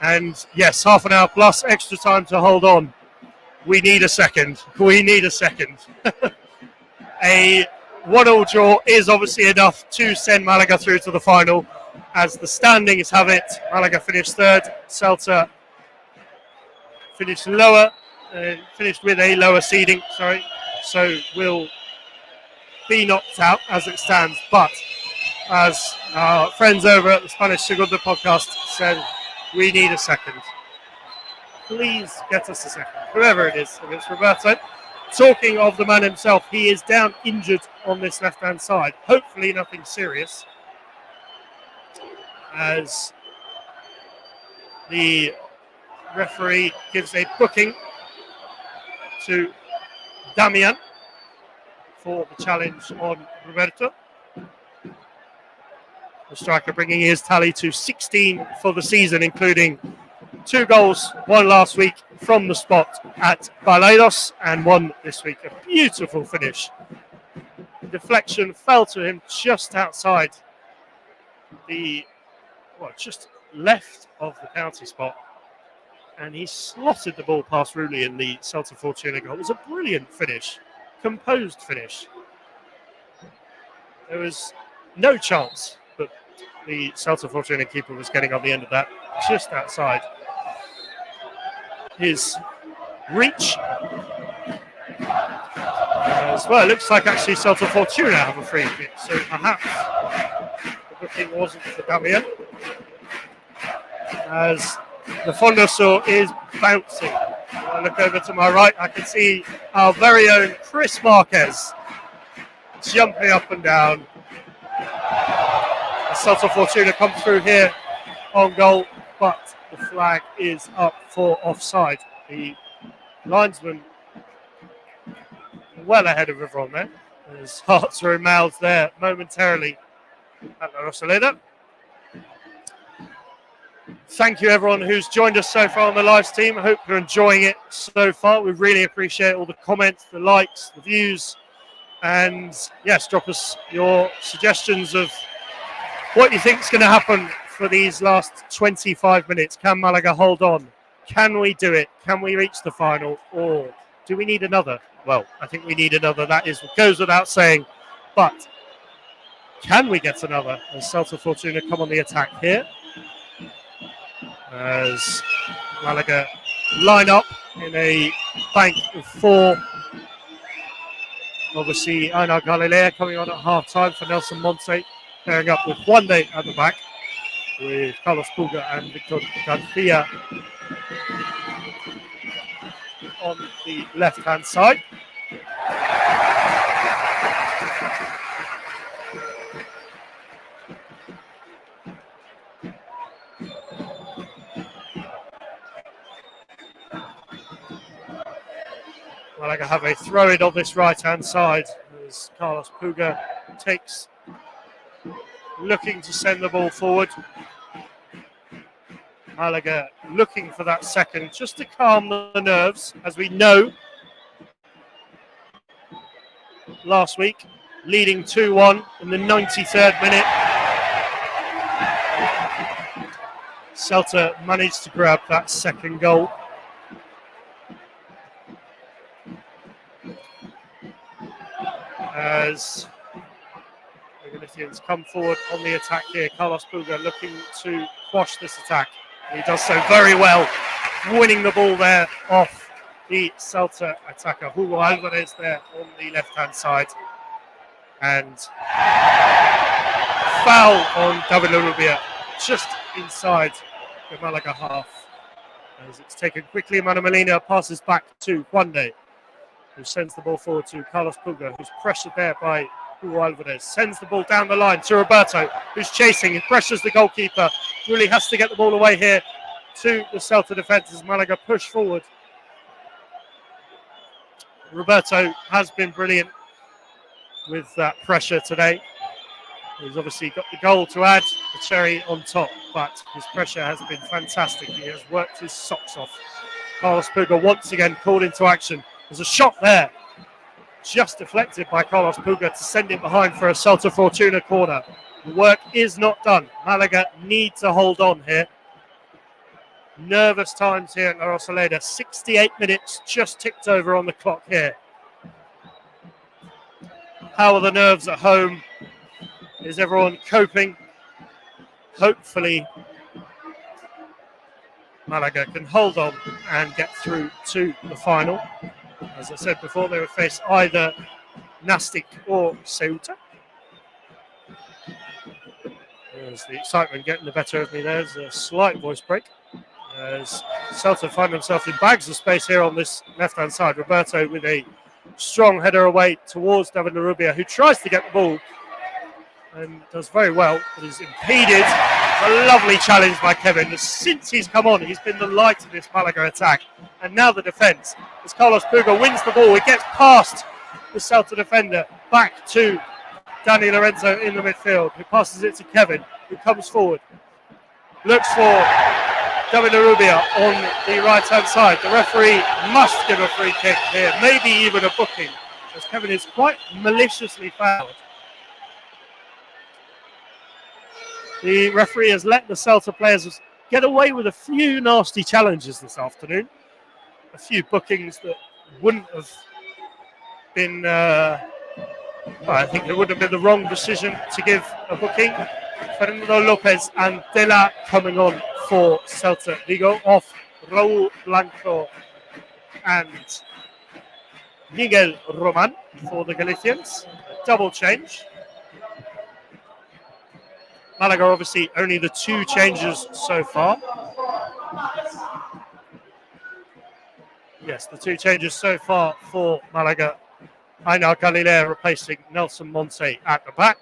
And yes, half an hour plus extra time to hold on. We need a second. We need a second. A 1-1 draw is obviously enough to send Malaga through to the final. As the standings have it, Malaga finished third. Celta finished lower, finished with a lower seeding, so will be knocked out as it stands. But as our friends over at the Spanish Segunda podcast said, we need a second. Please get us a second, whoever it is, if it's Roberto. Talking of the man himself, he is down injured on this left-hand side. Hopefully nothing serious, as the referee gives a booking to Damian for the challenge on Roberto. The striker bringing his tally to 16 for the season, including 2 goals, 1 last week from the spot at Balaidos and 1 this week. A beautiful finish. The deflection fell to him just outside just left of the penalty spot. And he slotted the ball past Rulli in the Celta Fortuna goal. It was a brilliant finish, composed finish. There was no chance that the Celta Fortuna keeper was getting on the end of that, just outside his reach. As well, it looks like actually Celta Fortuna have a free kick, so perhaps the booking wasn't for Damian. As the Fondo Sur is bouncing. When I look over to my right, I can see our very own Chris Marquez jumping up and down. The Celta Fortuna come through here on goal, but the flag is up for offside. The linesman well ahead of everyone there. His hearts are in mouths there momentarily at La Rosaleda. Thank you everyone who's joined us so far on the live stream. I hope you're enjoying it so far. We really appreciate all the comments, the likes, the views, and yes, drop us your suggestions of what you think is going to happen for these last 25 minutes. Can Malaga hold on? Can we do it? Can we reach the final? Or do we need another? Well, I think we need another. That goes without saying. But can we get another? As Celta Fortuna come on the attack here. As Malaga line up in a bank of 4. Obviously, Einar Galilea coming on at half-time for Nelson Monte, pairing up with Juande at the back, with Carlos Puga and Victor Garcia on the left-hand side. Malaga have a throw-in on this right-hand side as Carlos Puga takes, looking to send the ball forward. Malaga looking for that second, just to calm the nerves, as we know last week, leading 2-1 in the 93rd minute. Celta managed to grab that second goal. As the Galicians come forward on the attack here, Carlos Puga looking to quash this attack. He does so very well, winning the ball there off the Celta attacker. Hugo Alvarez there on the left-hand side. And foul on David Larrubia, just inside the Malaga half. As it's taken quickly, Manu Molina passes back to Juande, who sends the ball forward to Carlos Puga, who's pressured there by Hugo Alvarez. Sends the ball down the line to Roberto, who's chasing. He pressures the goalkeeper. Really has to get the ball away here to the Celta defence as Malaga push forward. Roberto has been brilliant with that pressure today. He's obviously got the goal to add, the cherry on top, but his pressure has been fantastic. He has worked his socks off. Carlos Puga once again called into action. There's a shot there just deflected by Carlos Puga to send it behind for a Celta Fortuna corner. The work is not done. Malaga need to hold on here. Nervous times here at La Rosaleda. 68 minutes just ticked over on the clock here. How are the nerves at home? Is everyone coping? Hopefully, Malaga can hold on and get through to the final. As I said before, they would face either Nastic or Ceuta. There's the excitement getting the better of me. There's a slight voice break. As Celta find themselves in bags of space here on this left-hand side. Roberto with a strong header away towards David Larrubia, who tries to get the ball and does very well, but is impeded. A lovely challenge by Kevin. Since he's come on, he's been the light of this Malaga attack. And now the defence, as Carlos Puga wins the ball, it gets past the Celta defender, back to Dani Lorenzo in the midfield, who passes it to Kevin, who comes forward, looks for David Larrubia on the right-hand side. The referee must give a free kick here, maybe even a booking, as Kevin is quite maliciously fouled. The referee has let the Celta players get away with a few nasty challenges this afternoon. A few bookings that wouldn't have been, I think it would have been the wrong decision to give a booking. Fernando Lopez and Dela coming on for Celta Vigo, off Raúl Blanco and Miguel Roman for the Galicians. Double change. Malaga obviously only the two changes so far. Yes, the two changes so far for Malaga. Ainar Galilea replacing Nelson Monte at the back,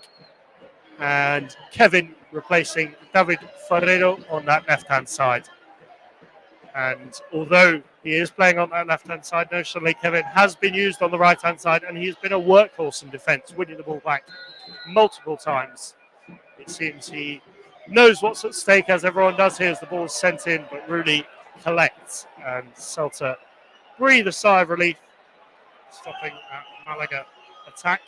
and Kevin replacing David Ferrero on that left-hand side. And although he is playing on that left-hand side, notionally Kevin has been used on the right-hand side, and he's been a workhorse in defence, winning the ball back multiple times. It seems he knows what's at stake, as everyone does here, as the ball is sent in, but Rooney collects, and Celta breathe a sigh of relief, stopping that Malaga attack.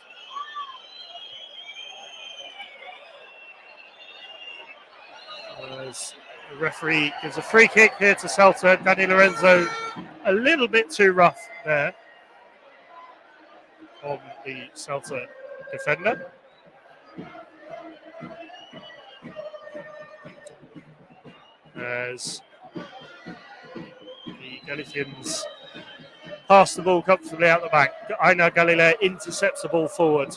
As the referee gives a free kick here to Celta. Dani Lorenzo a little bit too rough there on the Celta defender. As the Galicians pass the ball comfortably out the back. Ainar Galilea intercepts the ball forward.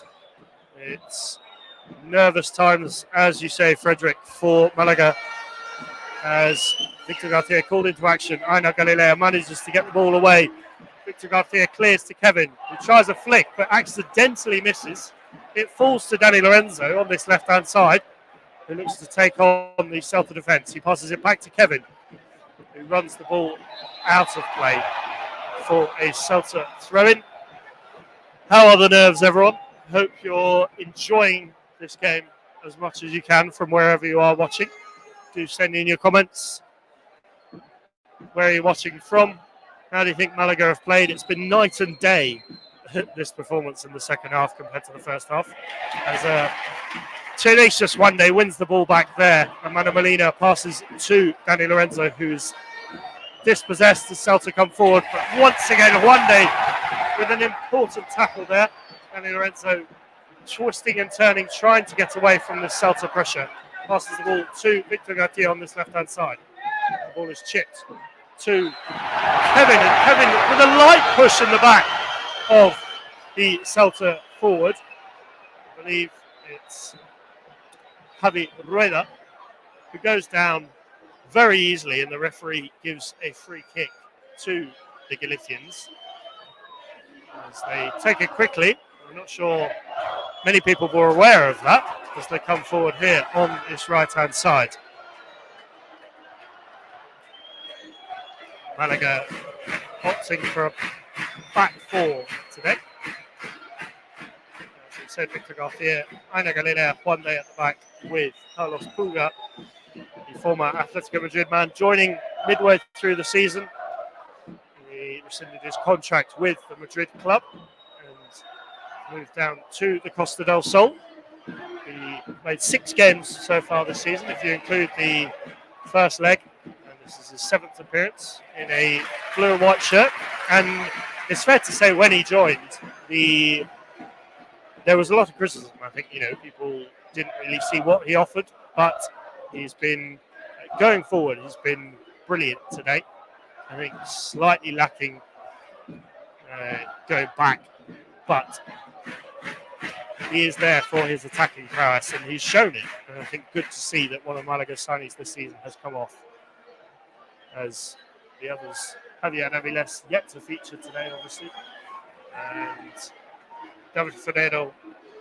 It's nervous times, as you say, Frederick, for Malaga, as Victor Garcia called into action. Ainar Galilea manages to get the ball away. Victor Garcia clears to Kevin, who tries a flick but accidentally misses. It falls to Dani Lorenzo on this left-hand side, who looks to take on the Celta defence. He passes it back to Kevin, who runs the ball out of play for a Celta throw-in. How are the nerves, everyone? Hope you're enjoying this game as much as you can from wherever you are watching. Do send in your comments. Where are you watching from? How do you think Malaga have played? It's been night and day, this performance in the second half compared to the first half. As a tenacious Juande wins the ball back there, and Manu Molina passes to Dani Lorenzo, who's dispossessed as Celta come forward. But once again, Juande with an important tackle there. Dani Lorenzo twisting and turning, trying to get away from the Celta pressure. Passes the ball to Victor Garcia on this left-hand side. The ball is chipped to Kevin, and Kevin with a light push in the back of the Celta forward. I believe it's Javi Rueda, who goes down very easily, and the referee gives a free kick to the Galicians as they take it quickly. I'm not sure many people were aware of that as they come forward here on this right-hand side. Malaga opting for a back four today. As we said, Victor Garcia, Ainar Galilea, Juande at the back with Carlos Puga, the former Atletico Madrid man, joining midway through the season. He rescinded his contract with the Madrid club, and moved down to the Costa del Sol. He played 6 games so far this season, if you include the first leg. And this is his 7th appearance in a blue and white shirt. And it's fair to say when he joined, there was a lot of criticism. I think, people didn't really see what he offered, but he's been, going forward, he's been brilliant today. I think slightly lacking going back, but he is there for his attacking prowess, and he's shown it. And I think good to see that one of Malaga's signings this season has come off, as the others, Javier Naviles, yet to feature today, obviously. And David Fernando,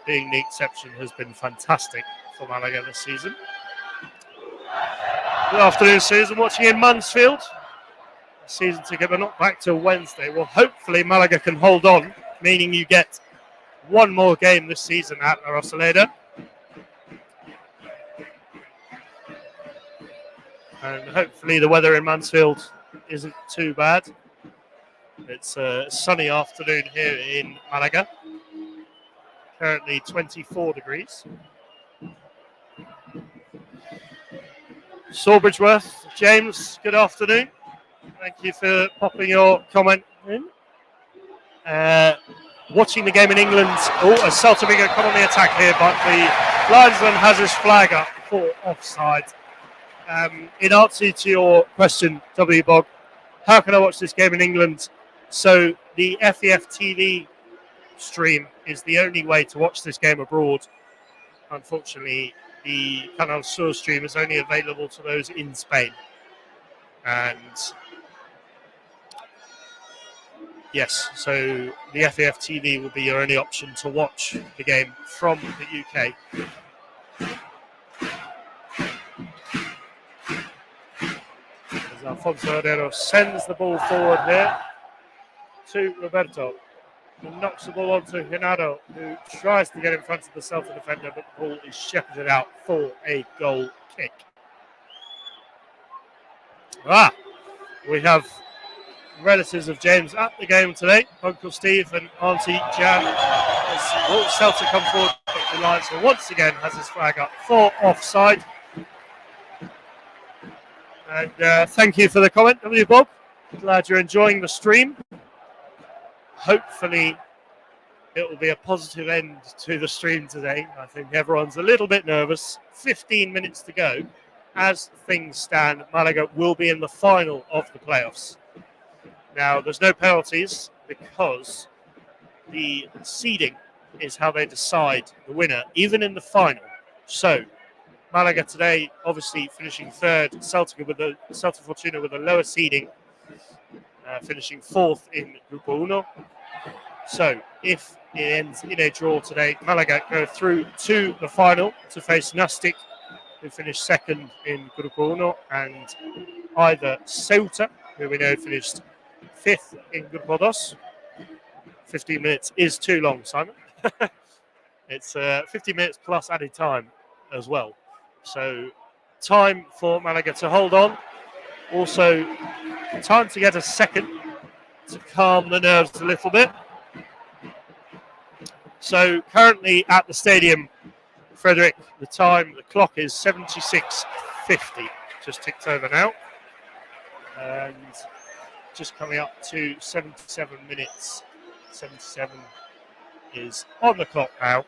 being the exception, has been fantastic for Malaga this season. Good afternoon, Susan. Watching in Mansfield. Season ticket, but not back till Wednesday. Well, hopefully Malaga can hold on, meaning you get one more game this season at La Rosaleda. And hopefully the weather in Mansfield isn't too bad. It's a sunny afternoon here in Malaga. Currently 24 degrees. Sawbridgeworth, James, good afternoon. Thank you for popping your comment in. Watching the game in England. Oh, as Celta Vigo come on the attack here, but the linesman has his flag up for offside. In answer to your question, W. Bog, how can I watch this game in England? So the FEF TV stream is the only way to watch this game abroad. Unfortunately, the Canal Sur stream is only available to those in Spain. And yes, so the FEF TV will be your only option to watch the game from the UK. As Alfonso Herrero sends the ball forward here to Roberto, who knocks the ball onto Genaro, who tries to get in front of the Celta defender, but the ball is shepherded out for a goal kick. We have relatives of James at the game today, Uncle Steve and Auntie Jan. As Celta come forward, the linesman once again has his flag up for offside. And thank you for the comment, W. Bob. Glad you're enjoying the stream. Hopefully it will be a positive end to the stream today. I think everyone's a little bit nervous. 15 minutes to go. As things stand, Malaga will be in the final of the playoffs. Now, there's no penalties because the seeding is how they decide the winner, even in the final. So, Malaga today, obviously finishing third, Celta Fortuna with a lower seeding, finishing fourth in Grupo Uno. So, if it ends in a draw today, Malaga go through to the final to face Nastic, who finished second in Grupo Uno, and either Ceuta, who we know finished fifth in Grupo Dos. 15 minutes is too long, Simon. It's 15 minutes plus added time as well. So time for Malaga to hold on. Also, time to get a second to calm the nerves a little bit. So currently at the stadium, Frederick, the clock is 76:50. Just ticked over now. And just coming up to 77 minutes. 77 is on the clock now.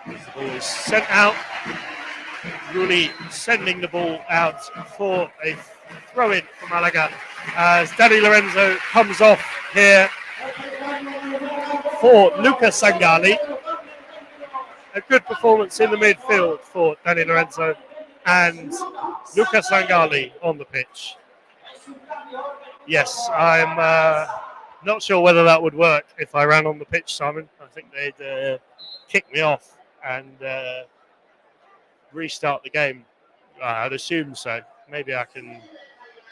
The ball is sent out. Rulli sending the ball out for a throw-in for Malaga as Dani Lorenzo comes off here for Luca Sangali. A good performance in the midfield for Dani Lorenzo and Luca Sangali on the pitch. Yes, I'm not sure whether that would work if I ran on the pitch, Simon. I think they'd kick me off and restart the game. I'd assume so. Maybe I can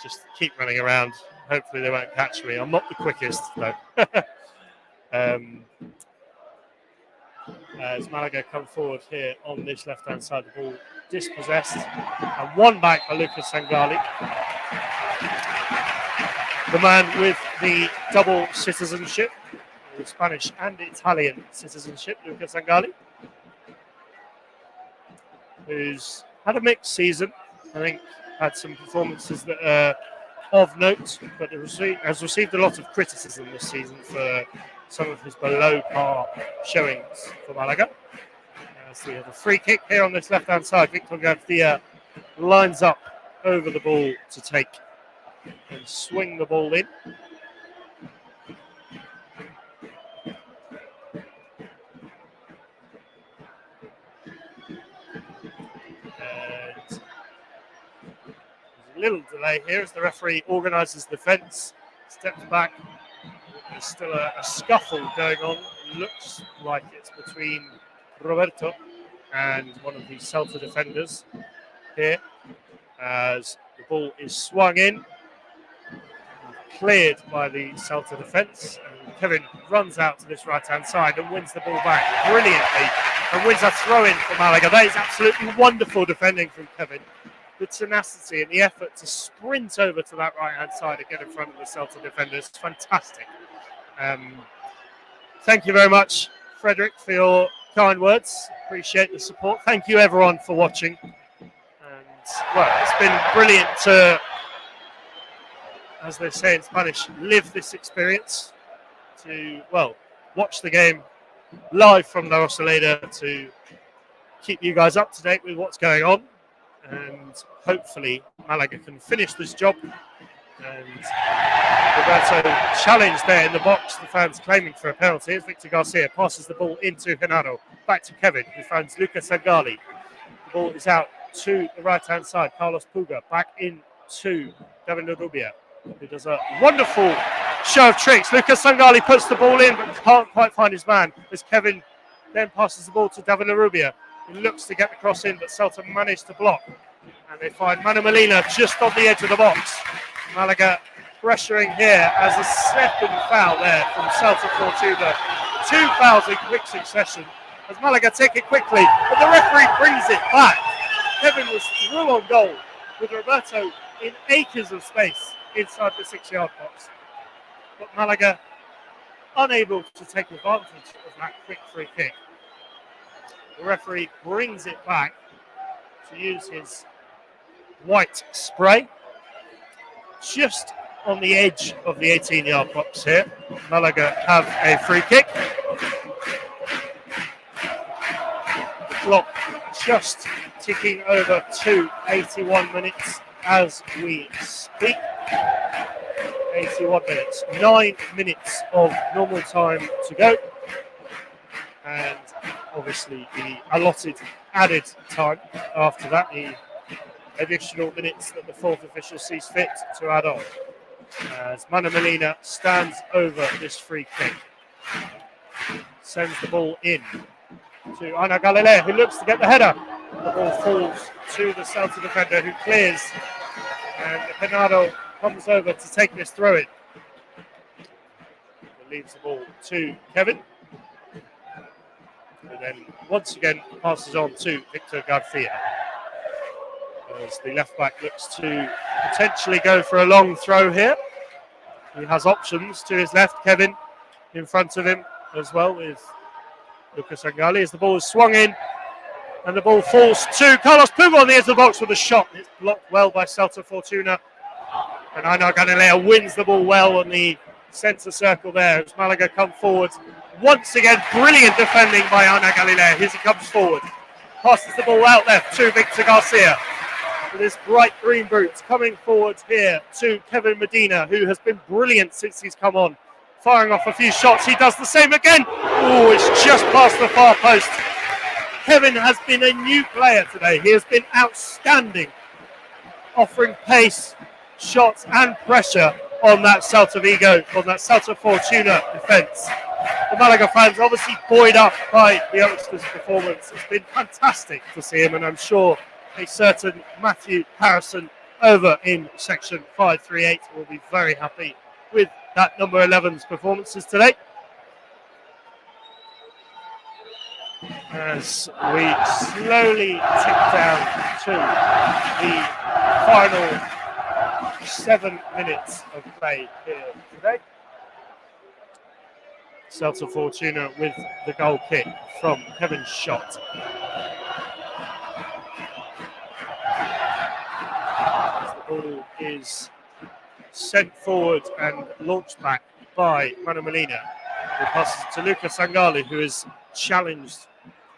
just keep running around. Hopefully they won't catch me. I'm not the quickest, though. As Malaga come forward here on this left-hand side, the ball dispossessed. And one back by Lucas Sangali. the man with the double citizenship, the Spanish and Italian citizenship, Luca Sangali, who's had a mixed season. I think had some performances that are of note, but has received a lot of criticism this season for some of his below par showings for Malaga. So we have a free kick here on this left-hand side. Victor Garcia lines up over the ball to take and swing the ball in. And there's a little delay here as the referee organises the defence, steps back. There's still a scuffle going on. It looks like it's between Roberto and one of the Celta defenders here as the ball is swung in, cleared by the Celta defence, and Kevin runs out to this right-hand side and wins the ball back brilliantly and wins a throw-in for Malaga. That is absolutely wonderful defending from Kevin. The tenacity and the effort to sprint over to that right-hand side and get in front of the Celta defenders. Fantastic. Thank you very much, Frederick, for your kind words. Appreciate the support. Thank you, everyone, for watching. And, well, it's been brilliant to, as they say in Spanish, live this experience, to, well, watch the game live from La Rosaleda, to keep you guys up to date with what's going on, and hopefully Malaga can finish this job. And Roberto challenged there in the box, the fans claiming for a penalty as Victor Garcia passes the ball into Genaro, back to Kevin, who finds Luca Sangali. The ball is out to the right-hand side. Carlos Puga back into Davide Rubia, who does a wonderful show of tricks. Luca Sangali puts the ball in but can't quite find his man as Kevin then passes the ball to Davide Rubia, who looks to get the cross in, but Celta managed to block. And they find Manu Molina just on the edge of the box. Malaga pressuring here as a second foul there from Celta Fortuna. 2 fouls in quick succession as Malaga take it quickly, but the referee brings it back. Kevin was through on goal with Roberto in acres of space inside the 6-yard box. But Malaga unable to take advantage of that quick free kick. The referee brings it back to use his white spray just on the edge of the 18-yard box here. Malaga have a free kick. The clock just ticking over to 81 minutes as we speak. 81 minutes. 9 minutes of normal time to go. And obviously the allotted added time after that, the additional minutes that the fourth official sees fit to add on. As Manu Molina stands over this free kick. Sends the ball in to Ana Galilea, who looks to get the header. The ball falls to the Celta defender, who clears. And Genaro comes over to take this throw-in. Leaves the ball to Kevin, who then once again passes on to Victor Garcia. As the left-back looks to potentially go for a long throw here. He has options to his left. Kevin in front of him as well with Lucas Sangali as the ball is swung in. And the ball falls to Carlos Puga on the edge of the box with a shot. It's blocked well by Celta Fortuna. And Ana Galilea wins the ball well on the centre circle there as Malaga come forward. Once again, brilliant defending by Ana Galilea. Here he comes forward. Passes the ball out left to Victor Garcia. With his bright green boots coming forward here to Kevin Medina, who has been brilliant since he's come on. Firing off a few shots. He does the same again. Oh, it's just past the far post. Kevin has been a new player today. He has been outstanding, offering pace, shots and pressure on that Celta Vigo, on that Celta Fortuna defence. The Malaga fans obviously buoyed up by the youngster's performance. It's been fantastic to see him, and I'm sure a certain Matthew Harrison over in section 538 will be very happy with that number 11's performances today. As we slowly tick down to the final 7 minutes of play here today. Celta Fortuna with the goal kick from Kevin's shot. As the ball is sent forward and launched back by Manu Molina, who passes to Luca Sangali, who is challenged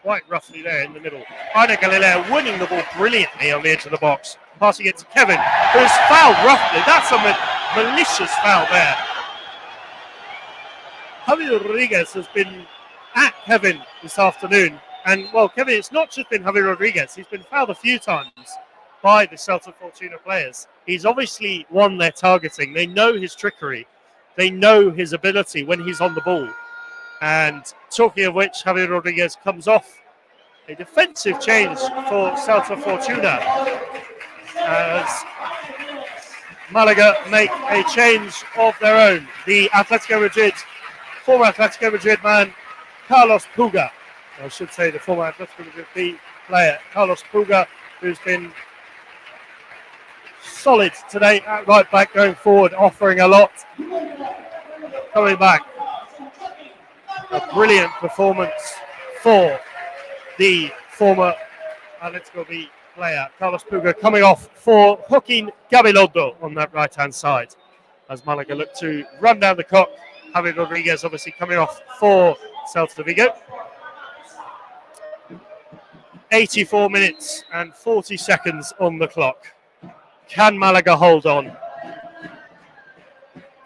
quite roughly there in the middle. Aina Galilea winning the ball brilliantly on the edge of the box, passing it to Kevin, who's fouled roughly. That's a malicious foul there. Javi Rodriguez has been at Kevin this afternoon. And, well, Kevin, it's not just been Javi Rodriguez. He's been fouled a few times by the Celta Fortuna players. He's obviously won their targeting. They know his trickery. They know his ability when he's on the ball. And talking of which, Javi Rodriguez comes off a defensive change for Celta Fortuna as Malaga make a change of their own. The former Atletico Madrid man, Carlos Puga. I should say the former Atletico Madrid B player, Carlos Puga, who's been solid today at right back going forward, offering a lot. Coming back. A brilliant performance for the former Atletico B player, Carlos Puga, coming off for Joaquin Gabilondo on that right-hand side. As Malaga look to run down the clock, Javi Rodriguez obviously coming off for Celta Vigo. 84 minutes and 40 seconds on the clock. Can Malaga hold on?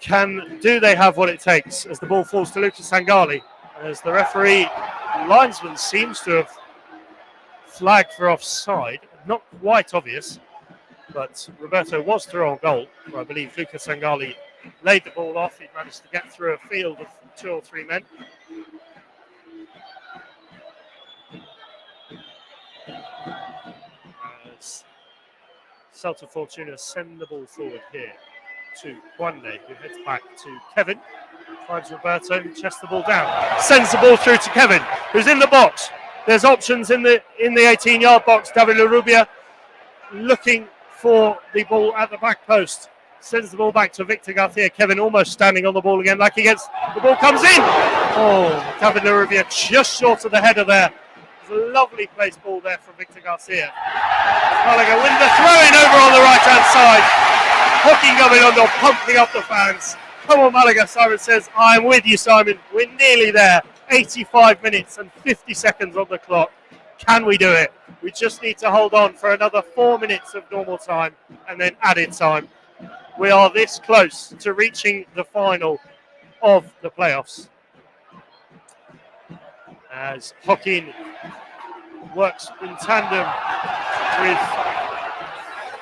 Do they have what it takes as the ball falls to Lucas Sangali? As the referee linesman seems to have flagged for offside. Not quite obvious, but Roberto was through on goal. I believe Lucas Sangali laid the ball off. He managed to get through a field of 2 or 3 men. As Celta Fortuna send the ball forward here to Juande, who heads back to Kevin. Finds Roberto, who chests the ball down. Sends the ball through to Kevin, who's in the box. There's options in the 18-yard box. David Larrubia looking for the ball at the back post. Sends the ball back to Victor Garcia. Kevin almost standing on the ball again, like he gets. The ball comes in. Oh, David Larrubia just short of the header there. It's a lovely placed ball there from Victor Garcia. Malaga win the throw-in over on the right-hand side. Joaquin Gabilondo pumping up the fans. Come on, Malaga, Simon says. I'm with you, Simon. We're nearly there. 85 minutes and 50 seconds on the clock. Can we do it? We just need to hold on for another 4 minutes of normal time and then added time. We are this close to reaching the final of the playoffs. As Joaquin works in tandem with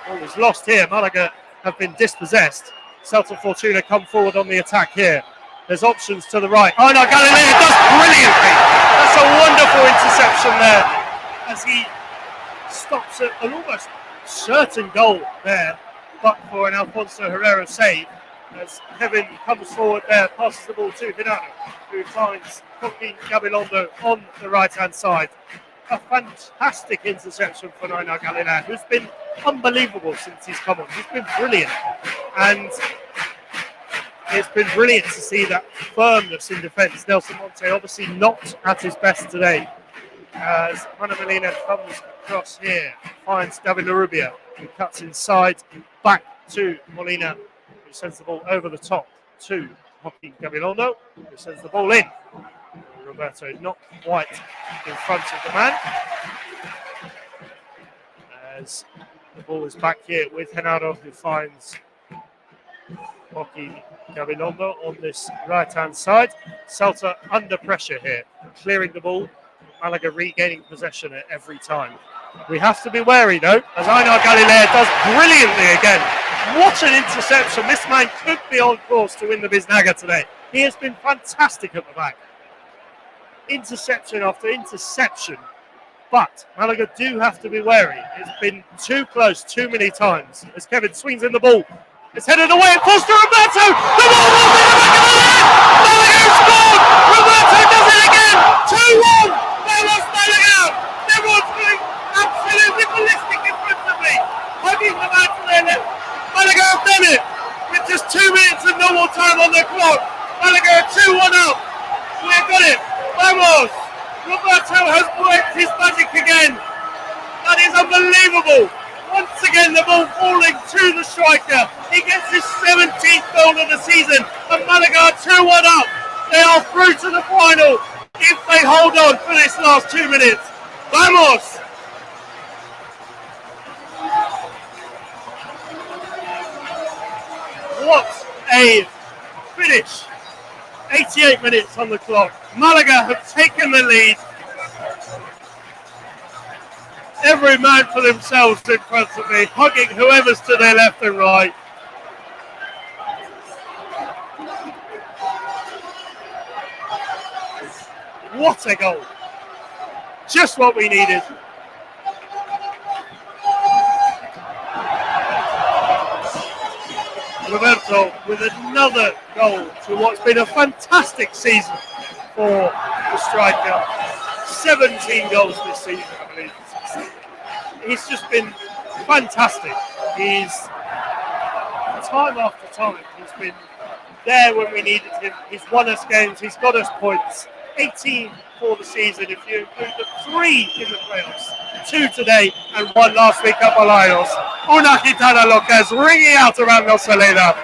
what was lost here. Malaga have been dispossessed. Celta Fortuna come forward on the attack here. There's options to the right. Oh no, Galilea does brilliantly. That's a wonderful interception there as he stops at an almost certain goal there, but for an Alfonso Herrera save. As Kevin comes forward there, passes the ball to Hinano, who finds Joaquin Gabilondo on the right-hand side. A fantastic interception for Naina Galilea, who's been unbelievable since he's come on. He's been brilliant. And it's been brilliant to see that firmness in defence. Nelson Monte obviously not at his best today. As Manu Molina comes across here, finds David Larrubia, who cuts inside, back to Molina, who sends the ball over the top to Joaquin Gabilondo, who sends the ball in. Roberto not quite in front of the man. As the ball is back here with Henaro, who finds Joaquin Gabilondo on this right-hand side. Celta under pressure here, clearing the ball. Malaga regaining possession at every time. We have to be wary though, as Einar Galilea does brilliantly again. What an interception. This man could be on course to win the Biznaga today. He has been fantastic at the back. Interception after interception. But Malaga do have to be wary. It's been too close too many times. As Kevin swings in the ball. It's headed away and falls to Roberto. The ball was in the back of the net. Malaga scored. Roberto does it again. 2-1. There was Malaga. Everyone's going absolutely ballistic in front of me. Hugging the man to their left. Malaga have done it! With just 2 minutes of normal time on the clock. Málaga 2-1 up. We've got it. Vamos! Roberto has worked his magic again. That is unbelievable. Once again, the ball falling to the striker. He gets his 17th goal of the season. And Málaga 2-1 up. They are through to the final if they hold on for this last 2 minutes. Vamos! What a finish. 88 minutes on the clock. Málaga have taken the lead. Every man for themselves in front of me, hugging whoever's to their left and right. What a goal. Just what we needed. Roberto with another goal to what's been a fantastic season for the striker. 17 goals this season, I believe. He's just been fantastic. He's, time after time, he's been there when we needed him. He's won us games, he's got us points. 18 for the season if you include the 3 in the playoffs. 2 today and 1 last week up Alliance. Una Gitana Loca is ringing out around Rosaleda.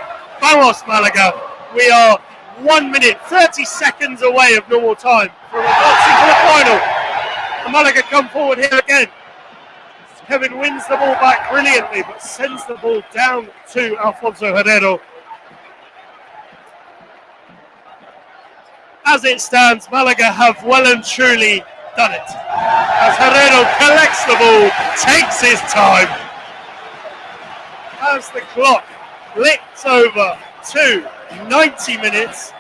Vamos, Málaga. We are 1 minute, 30 seconds away of normal time from advancing to the final. And Málaga come forward here again. Kevin wins the ball back brilliantly, but sends the ball down to Alfonso Herrero. As it stands, Málaga have well and truly done it. As Herrero collects the ball, takes his time. As the clock licks over to 90 minutes,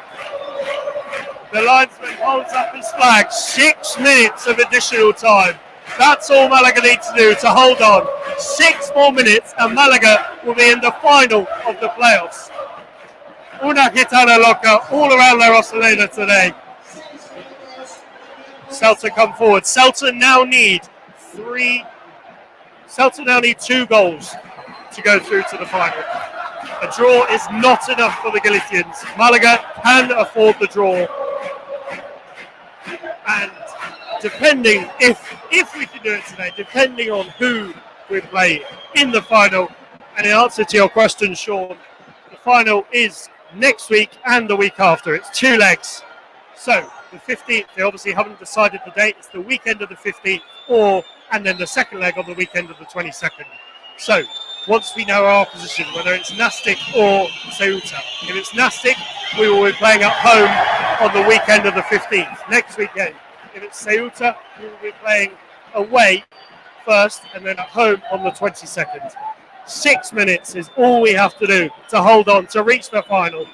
the linesman holds up his flag. 6 minutes of additional time. That's all Málaga need to do to hold on. 6 more minutes and Málaga will be in the final of the playoffs. Una Gitana Loca all around La Rosaleda today. Celta come forward. Celta now need 2 goals to go through to the final. A draw is not enough for the Galicians. Málaga can afford the draw. And depending, if we can do it today, depending on who we play in the final, and in answer to your question, Sean, the final is next week and the week after. It's 2 legs. So the 15th, they obviously haven't decided the date. It's the weekend of the 15th, and then the second leg on the weekend of the 22nd. So once we know our opposition, whether it's Nastic or Ceuta. If it's Nastic, we will be playing at home on the weekend of the 15th, next weekend. If it's Ceuta, we will be playing away first and then at home on the 22nd. 6 minutes is all we have to do to hold on, to reach the final.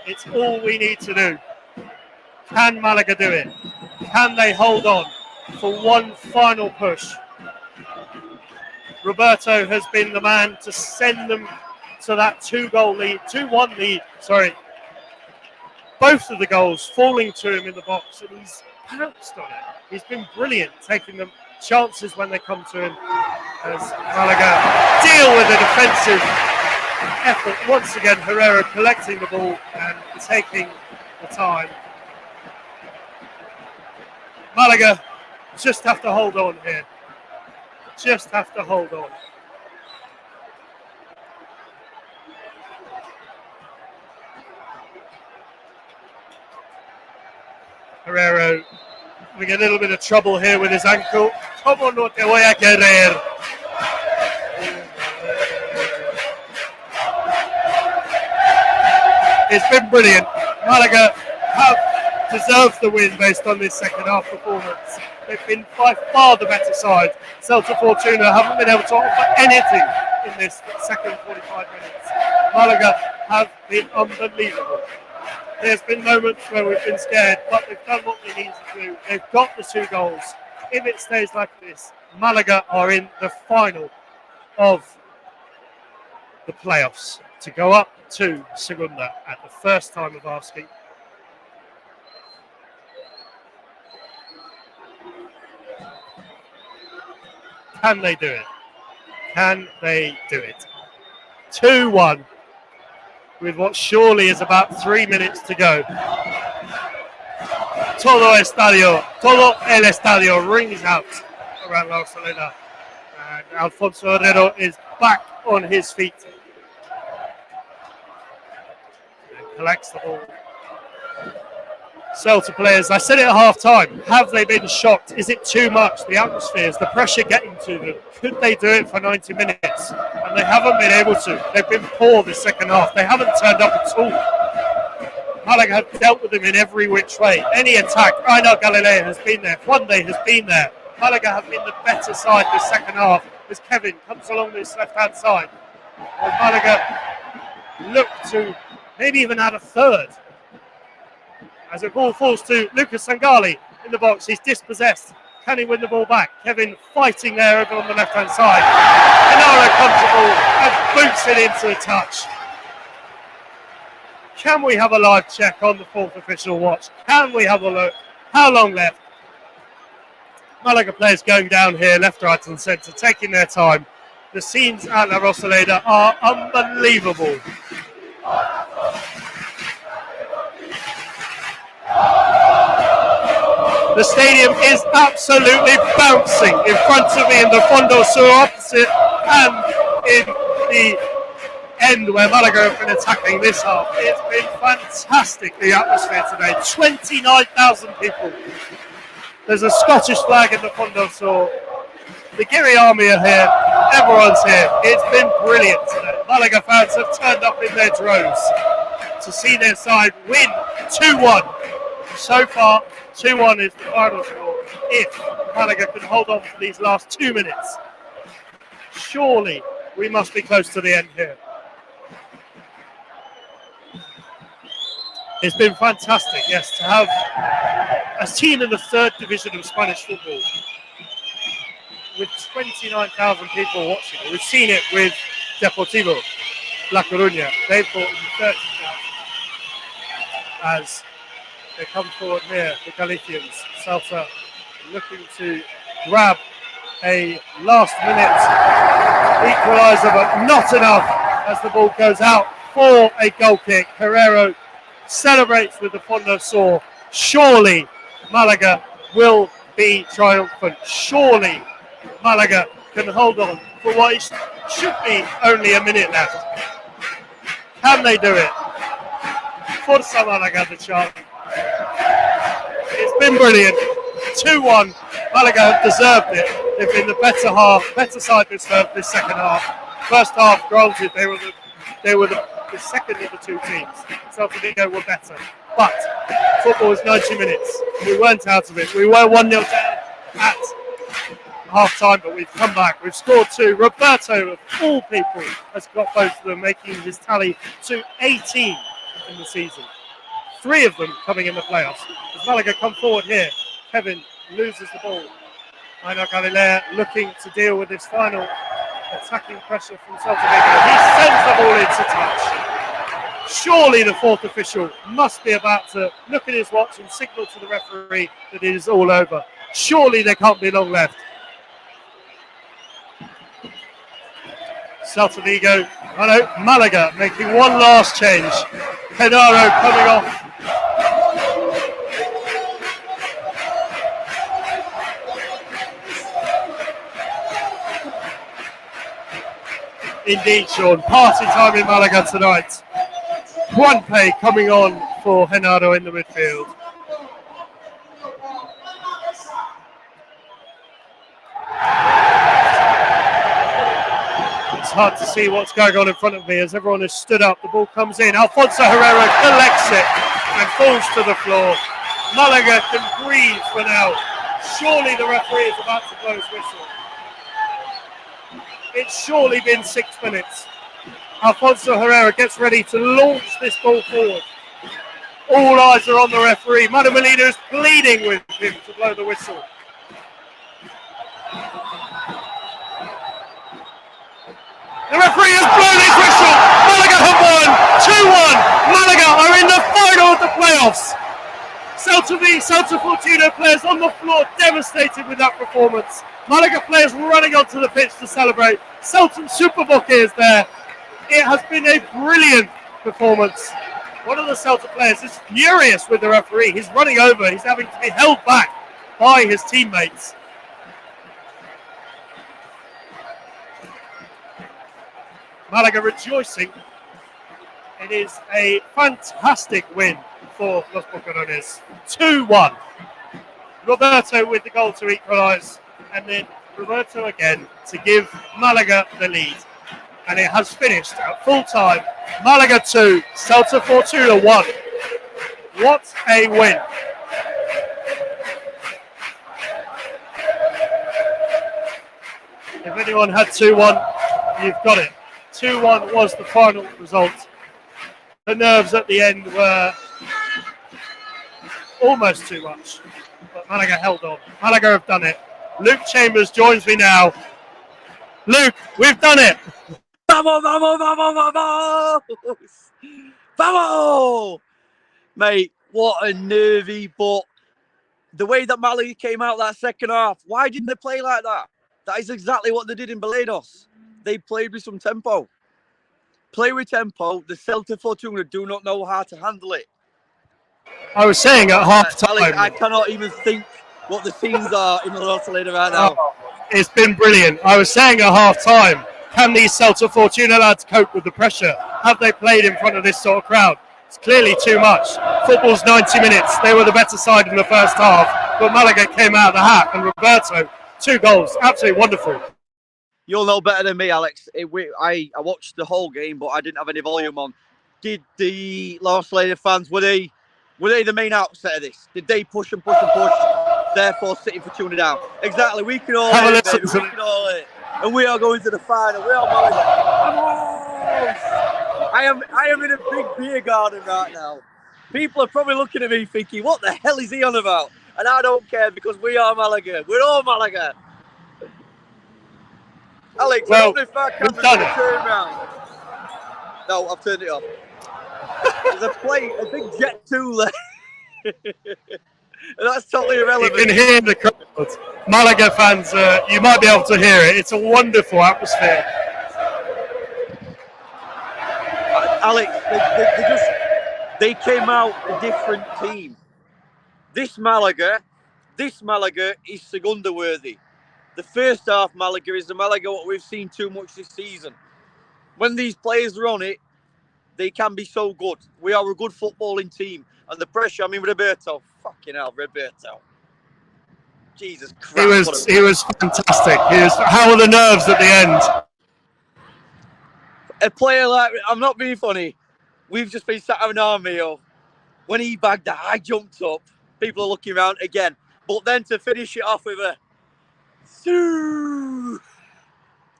It's all we need to do. Can Málaga do it? Can they hold on for one final push? Roberto has been the man to send them to that 2-1 lead. Both of the goals falling to him in the box, and he's pounced on it. He's been brilliant, taking them chances when they come to him as Málaga deal with a defensive effort. Once again, Herrera collecting the ball and taking the time. Málaga just have to hold on here. Just have to hold on. Herrera having a little bit of trouble here with his ankle. Como no te voy a querer. It's been brilliant. Málaga have deserved the win based on this second half performance. They've been by far the better side. Celta Fortuna haven't been able to offer anything in this second 45 minutes. Málaga have been unbelievable. There's been moments where we've been scared, but they've done what they need to do. They've got the 2 goals. If it stays like this, Málaga are in the final of the playoffs to go up to Segunda at the first time of asking. Can they do it? Can they do it? 2-1 with what surely is about 3 minutes to go. Todo el estadio rings out around Rosaleda. And Alfonso Herrero is back on his feet. And collects the ball. Celta players, I said it at half time, have they been shocked? Is it too much? The atmosphere, is the pressure getting to them? Could they do it for 90 minutes? And they haven't been able to. They've been poor this second half. They haven't turned up at all. Malaga have dealt with them in every which way. Any attack, Rainer Galilea has been there. Juande has been there. Malaga have been the better side this second half as Kevin comes along this left-hand side. And Malaga look to maybe even add a third. As the ball falls to Lucas Sangali in the box, he's dispossessed. Can he win the ball back? Kevin fighting there over on the left-hand side. Inara comes the ball and boots it into a touch. Can we have a live check on the fourth official watch? Can we have a look? How long left? Malaga players going down here, left, right and centre, taking their time. The scenes at La Rosaleda are unbelievable. The stadium is absolutely bouncing in front of me in the Fondo Sur opposite and in the end where Malaga have been attacking this half. It's been fantastic, the atmosphere today. 29,000 people. There's a Scottish flag in the Fondo Sur. The Giri army are here. Everyone's here. It's been brilliant today. Malaga fans have turned up in their droves to see their side win 2-1. So far, 2-1 is the final score. If Malaga can hold on for these last 2 minutes, surely we must be close to the end here. It's been fantastic, yes, to have a team in the third division of Spanish football with 29,000 people watching. We've seen it with Deportivo La Coruña. They've brought in 30,000 as they come forward here, the Galicians. Celta looking to grab a last-minute equaliser, but not enough as the ball goes out for a goal kick. Herrero celebrates with the Fondo Sur. Surely Malaga will be triumphant. Surely Malaga can hold on for what should be only a minute left. Can they do it? Forza Malaga, the chant. It's been brilliant. 2-1. Malaga have deserved it. They've been the better side this second half. First half, granted, they were the second of the two teams. Celta Vigo were better. But football is 90 minutes. We weren't out of it. We were 1-0 down at half time, but we've come back. We've scored two. Roberto, of all people, has got both of them, making his tally to 18 in the season. 3 of them coming in the playoffs. As Malaga come forward here, Kevin loses the ball. Rainer Galilea looking to deal with this final attacking pressure from Celta Vigo. He sends the ball into touch. Surely the fourth official must be about to look at his watch and signal to the referee that it is all over. Surely there can't be long left. Celta Vigo, Malaga making one last change. Genaro coming off. Indeed, Sean. Party time in Malaga tonight. Juanpe coming on for Genaro in the midfield. It's hard to see what's going on in front of me as everyone has stood up. The ball comes in. Alfonso Herrero collects it and falls to the floor. Malaga can breathe for now. Surely the referee is about to blow his whistle. It's surely been 6 minutes. Alfonso Herrera gets ready to launch this ball forward. All eyes are on the referee. Manu Molina is pleading with him to blow the whistle. The referee has blown his whistle. Malaga have won 2-1. Malaga are in the final of the playoffs. Celta Fortuna players on the floor, devastated with that performance. Malaga players running onto the pitch to celebrate. Celta Superboc is there. It has been a brilliant performance. One of the Celta players is furious with the referee. He's running over. He's having to be held back by his teammates. Malaga rejoicing. It is a fantastic win for Los Bocarones. 2-1. Roberto with the goal to equalise, and then Roberto again to give Malaga the lead. And it has finished at full time. Malaga 2, Celta Fortuna 1. What a win. If anyone had 2-1, you've got it. 2-1 was the final result. The nerves at the end were almost too much, but Malaga held on. Malaga have done it. Luke Chambers joins me now. Luke, we've done it. Vamos, vamos, vamos, vamos! Vamos! Mate, what a nervy, but the way that Malaga came out that second half, why didn't they play like that? That is exactly what they did in Balados. They played with some tempo. Play with tempo. The Celta Fortuna do not know how to handle it. I was saying at half time. Alex, I cannot even think what the scenes are in the Rosaleda right now. Oh, it's been brilliant. I was saying at half time, can these Celta Fortuna lads cope with the pressure? Have they played in front of this sort of crowd? It's clearly too much. Football's 90 minutes. They were the better side in the first half, but Malaga came out of the hat, and Roberto, 2 goals. Absolutely wonderful. You'll know better than me, Alex. I watched the whole game, but I didn't have any volume on. Did the Rosaleda fans, were they the main outset of this? Did they push and push and push, therefore sitting for Fortuna down? Exactly. We can all hit, baby. We can all hit. And we are going to the final. We are Malaga. I am in a big beer garden right now. People are probably looking at me thinking, what the hell is he on about? And I don't care, because we are Malaga. We're all Malaga. Alex, well, I don't know if I can turn around. No, I've turned it off. There's a big jet tool there. And that's totally irrelevant. You can hear the crowd. Malaga fans, you might be able to hear it. It's a wonderful atmosphere. Alex, they came out a different team. This Malaga is Segunda worthy. The first half Malaga is the Malaga what we've seen too much this season. When these players are on it, they can be so good. We are a good footballing team. And the pressure, I mean, Roberto, fucking hell, Roberto. Jesus Christ. He was fantastic. How were the nerves at the end? A player like, I'm not being funny, we've just been sat having our meal. When he bagged that, I jumped up. People are looking around again. But then to finish it off with a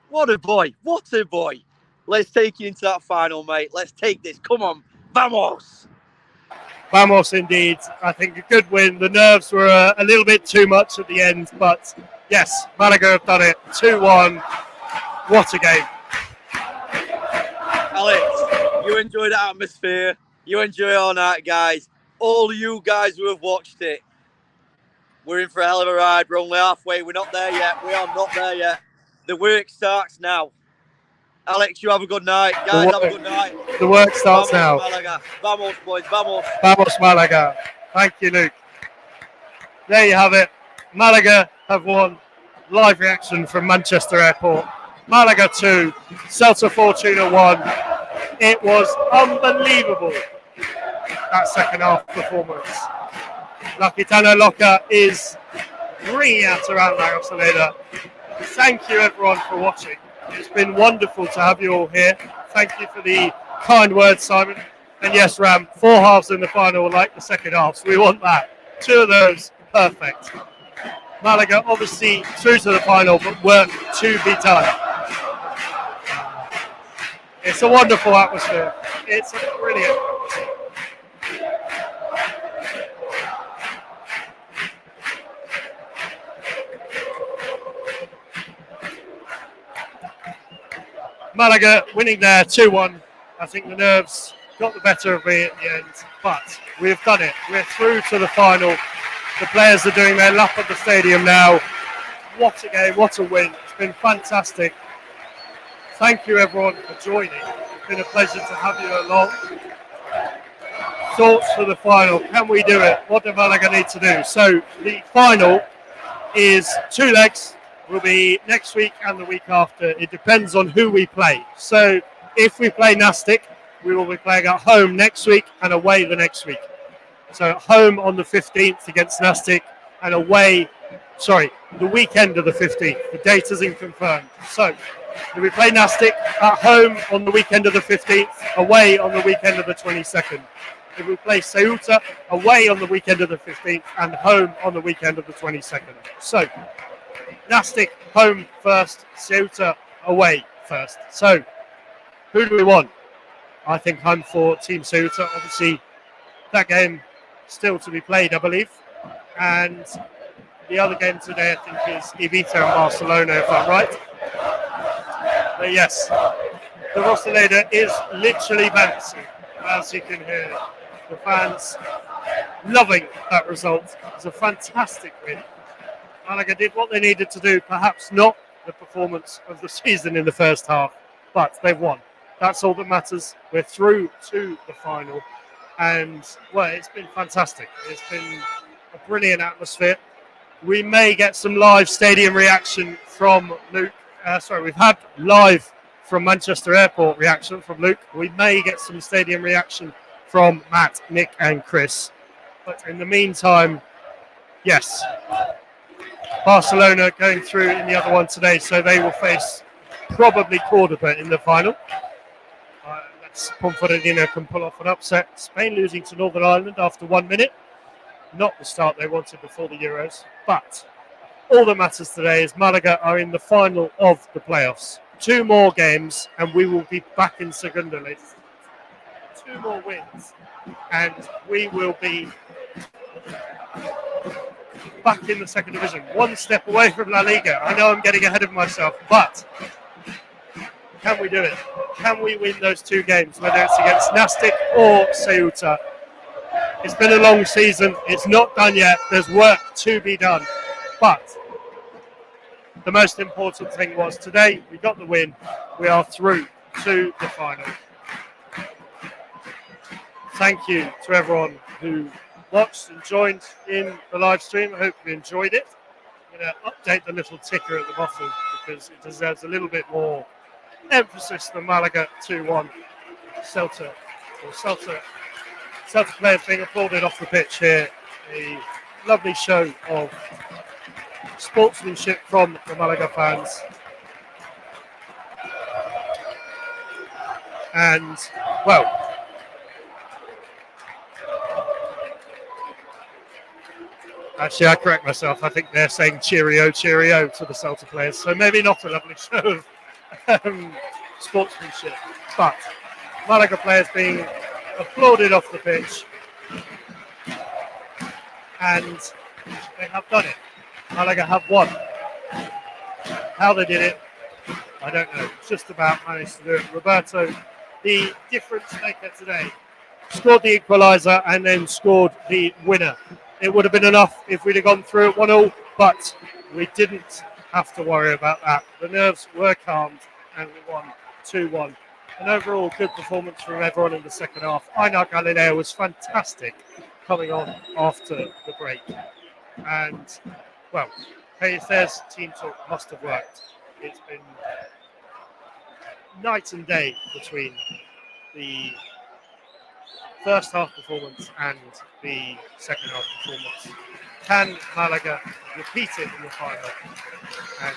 what a boy. What a boy. Let's take you into that final, mate. Let's take this. Come on. Vamos. Vamos, indeed. I think a good win. The nerves were a little bit too much at the end, but yes, Malaga have done it. 2-1. What a game. Alex, you enjoy the atmosphere. You enjoy all night, guys. All you guys who have watched it, we're in for a hell of a ride. We're only halfway. We're not there yet. We are not there yet. The work starts now. Alex, you have a good night. Guys, have a good night. The work starts now. Malaga. Vamos, boys. Vamos. Vamos, Malaga. Thank you, Luke. There you have it. Malaga have won. Live reaction from Manchester Airport. Malaga 2, Celta Fortuna 1. It was unbelievable, that second half performance. La Gitana Loca is ringing out around La Rosaleda. Thank you, everyone, for watching. It's been wonderful to have you all here. Thank you for the kind words, Simon. And yes, Ram, 4 halves in the final like the second half, so we want that. 2 of those, perfect. Malaga obviously through to the final, but work to be done. It's a wonderful atmosphere. It's brilliant. Malaga winning there 2-1. I think the nerves got the better of me at the end, but we've done it. We're through to the final. The players are doing their lap at the stadium now. What a game, what a win. It's been fantastic. Thank you everyone for joining. It's been a pleasure to have you along. Thoughts for the final. Can we do it? What do Málaga need to do? So the final is 2 legs. Will be next week and the week after. It depends on who we play. So if we play Nastic, we will be playing at home next week and away the next week. So at home on the 15th against Nastic and away, the weekend of the 15th. The date isn't confirmed. So we play Nastic at home on the weekend of the 15th, away on the weekend of the 22nd. If we play Ceuta away on the weekend of the 15th and home on the weekend of the 22nd. So Nastic home first, Ceuta away first. So who do we want? I think I'm for Team Ceuta. Obviously, that game still to be played, I believe. And the other game today, I think, is Ibiza and Barcelona, if I'm right. But yes, the Rosaleda is literally bouncing, as you can hear. The fans loving that result. It's a fantastic win. Málaga did what they needed to do, perhaps not the performance of the season in the first half, but they've won. That's all that matters. We're through to the final. And, well, it's been fantastic. It's been a brilliant atmosphere. We may get some live stadium reaction from Luke. We've had live from Manchester Airport reaction from Luke. We may get some stadium reaction from Matt, Nick and Chris. But in the meantime, yes, Barcelona going through in the other one today, so they will face probably Cordoba in the final. Ponferradina can pull off an upset. Spain losing to Northern Ireland after 1 minute. Not the start they wanted before the Euros. But all that matters today is Málaga are in the final of the playoffs. 2 more games and we will be back in Segunda, ladies. 2 more wins and we will be back in the second division. 1 step away from La Liga. I know I'm getting ahead of myself, but can we do it? Can we win those 2 games, whether it's against Nastic or Ceuta? It's been a long season. It's not done yet. There's work to be done. But the most important thing was today we got the win. We are through to the final. Thank you to everyone who watched and joined in the live stream. I hope you enjoyed it. I'm going to update the little ticker at the bottom because it deserves a little bit more emphasis than Málaga 2-1. Celta players being applauded off the pitch here. A lovely show of sportsmanship from the Málaga fans. And, well, actually, I correct myself. I think they're saying cheerio, cheerio to the Celta players. So maybe not a lovely show of sportsmanship. But Málaga players being applauded off the pitch. And they have done it. Málaga have won. How they did it, I don't know. Just about managed to do it. Roberto, the difference maker today, scored the equaliser and then scored the winner. It would have been enough if we'd have gone through at 1-1, but we didn't have to worry about that. The nerves were calmed and we won 2-1. An overall good performance from everyone in the second half. Einar Galileo was fantastic coming on after the break. And, well, Pellicer's team talk must have worked. It's been night and day between the first half performance and the second half performance. Can Málaga repeat it in the final and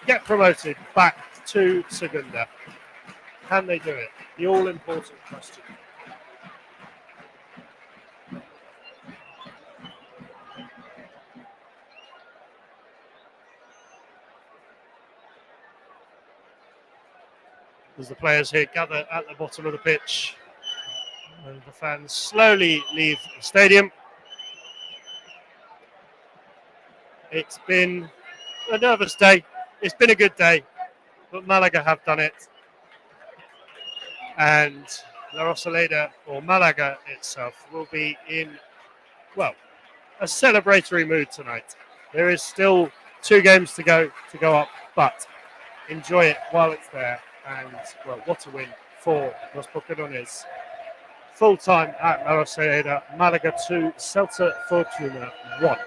get promoted back to Segunda? Can they do it? The all-important question. As the players here gather at the bottom of the pitch, and the fans slowly leave the stadium. It's been a nervous day. It's been a good day, but Málaga have done it. And La Rosaleda or Málaga itself will be in, well, a celebratory mood tonight. There is still 2 games to go up, but enjoy it while it's there. And, well, what a win for Los Boquerones. Full time at La Rosaleda, Málaga 2, Celta Fortuna 1.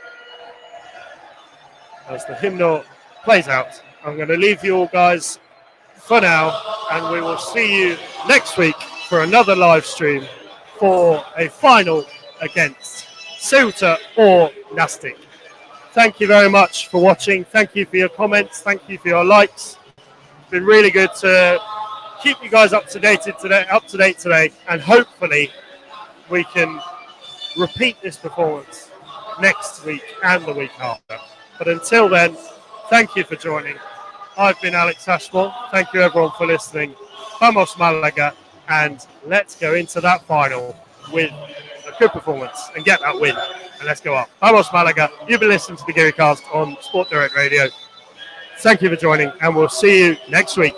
As the hymnal plays out, I'm going to leave you all guys for now, and we will see you next week for another live stream for a final against Ceuta or Nastic. Thank you very much for watching. Thank you for your comments. Thank you for your likes. It's been really good to keep you guys up to date today, and hopefully we can repeat this performance next week and the week after. But until then, thank you for joining. I've been Alex Ashmore. Thank you everyone for listening. Vamos Málaga, and let's go into that final with a good performance and get that win. And let's go up. Vamos Málaga. You've been listening to the Geary Cast on Sport Direct Radio. Thank you for joining, and we'll see you next week.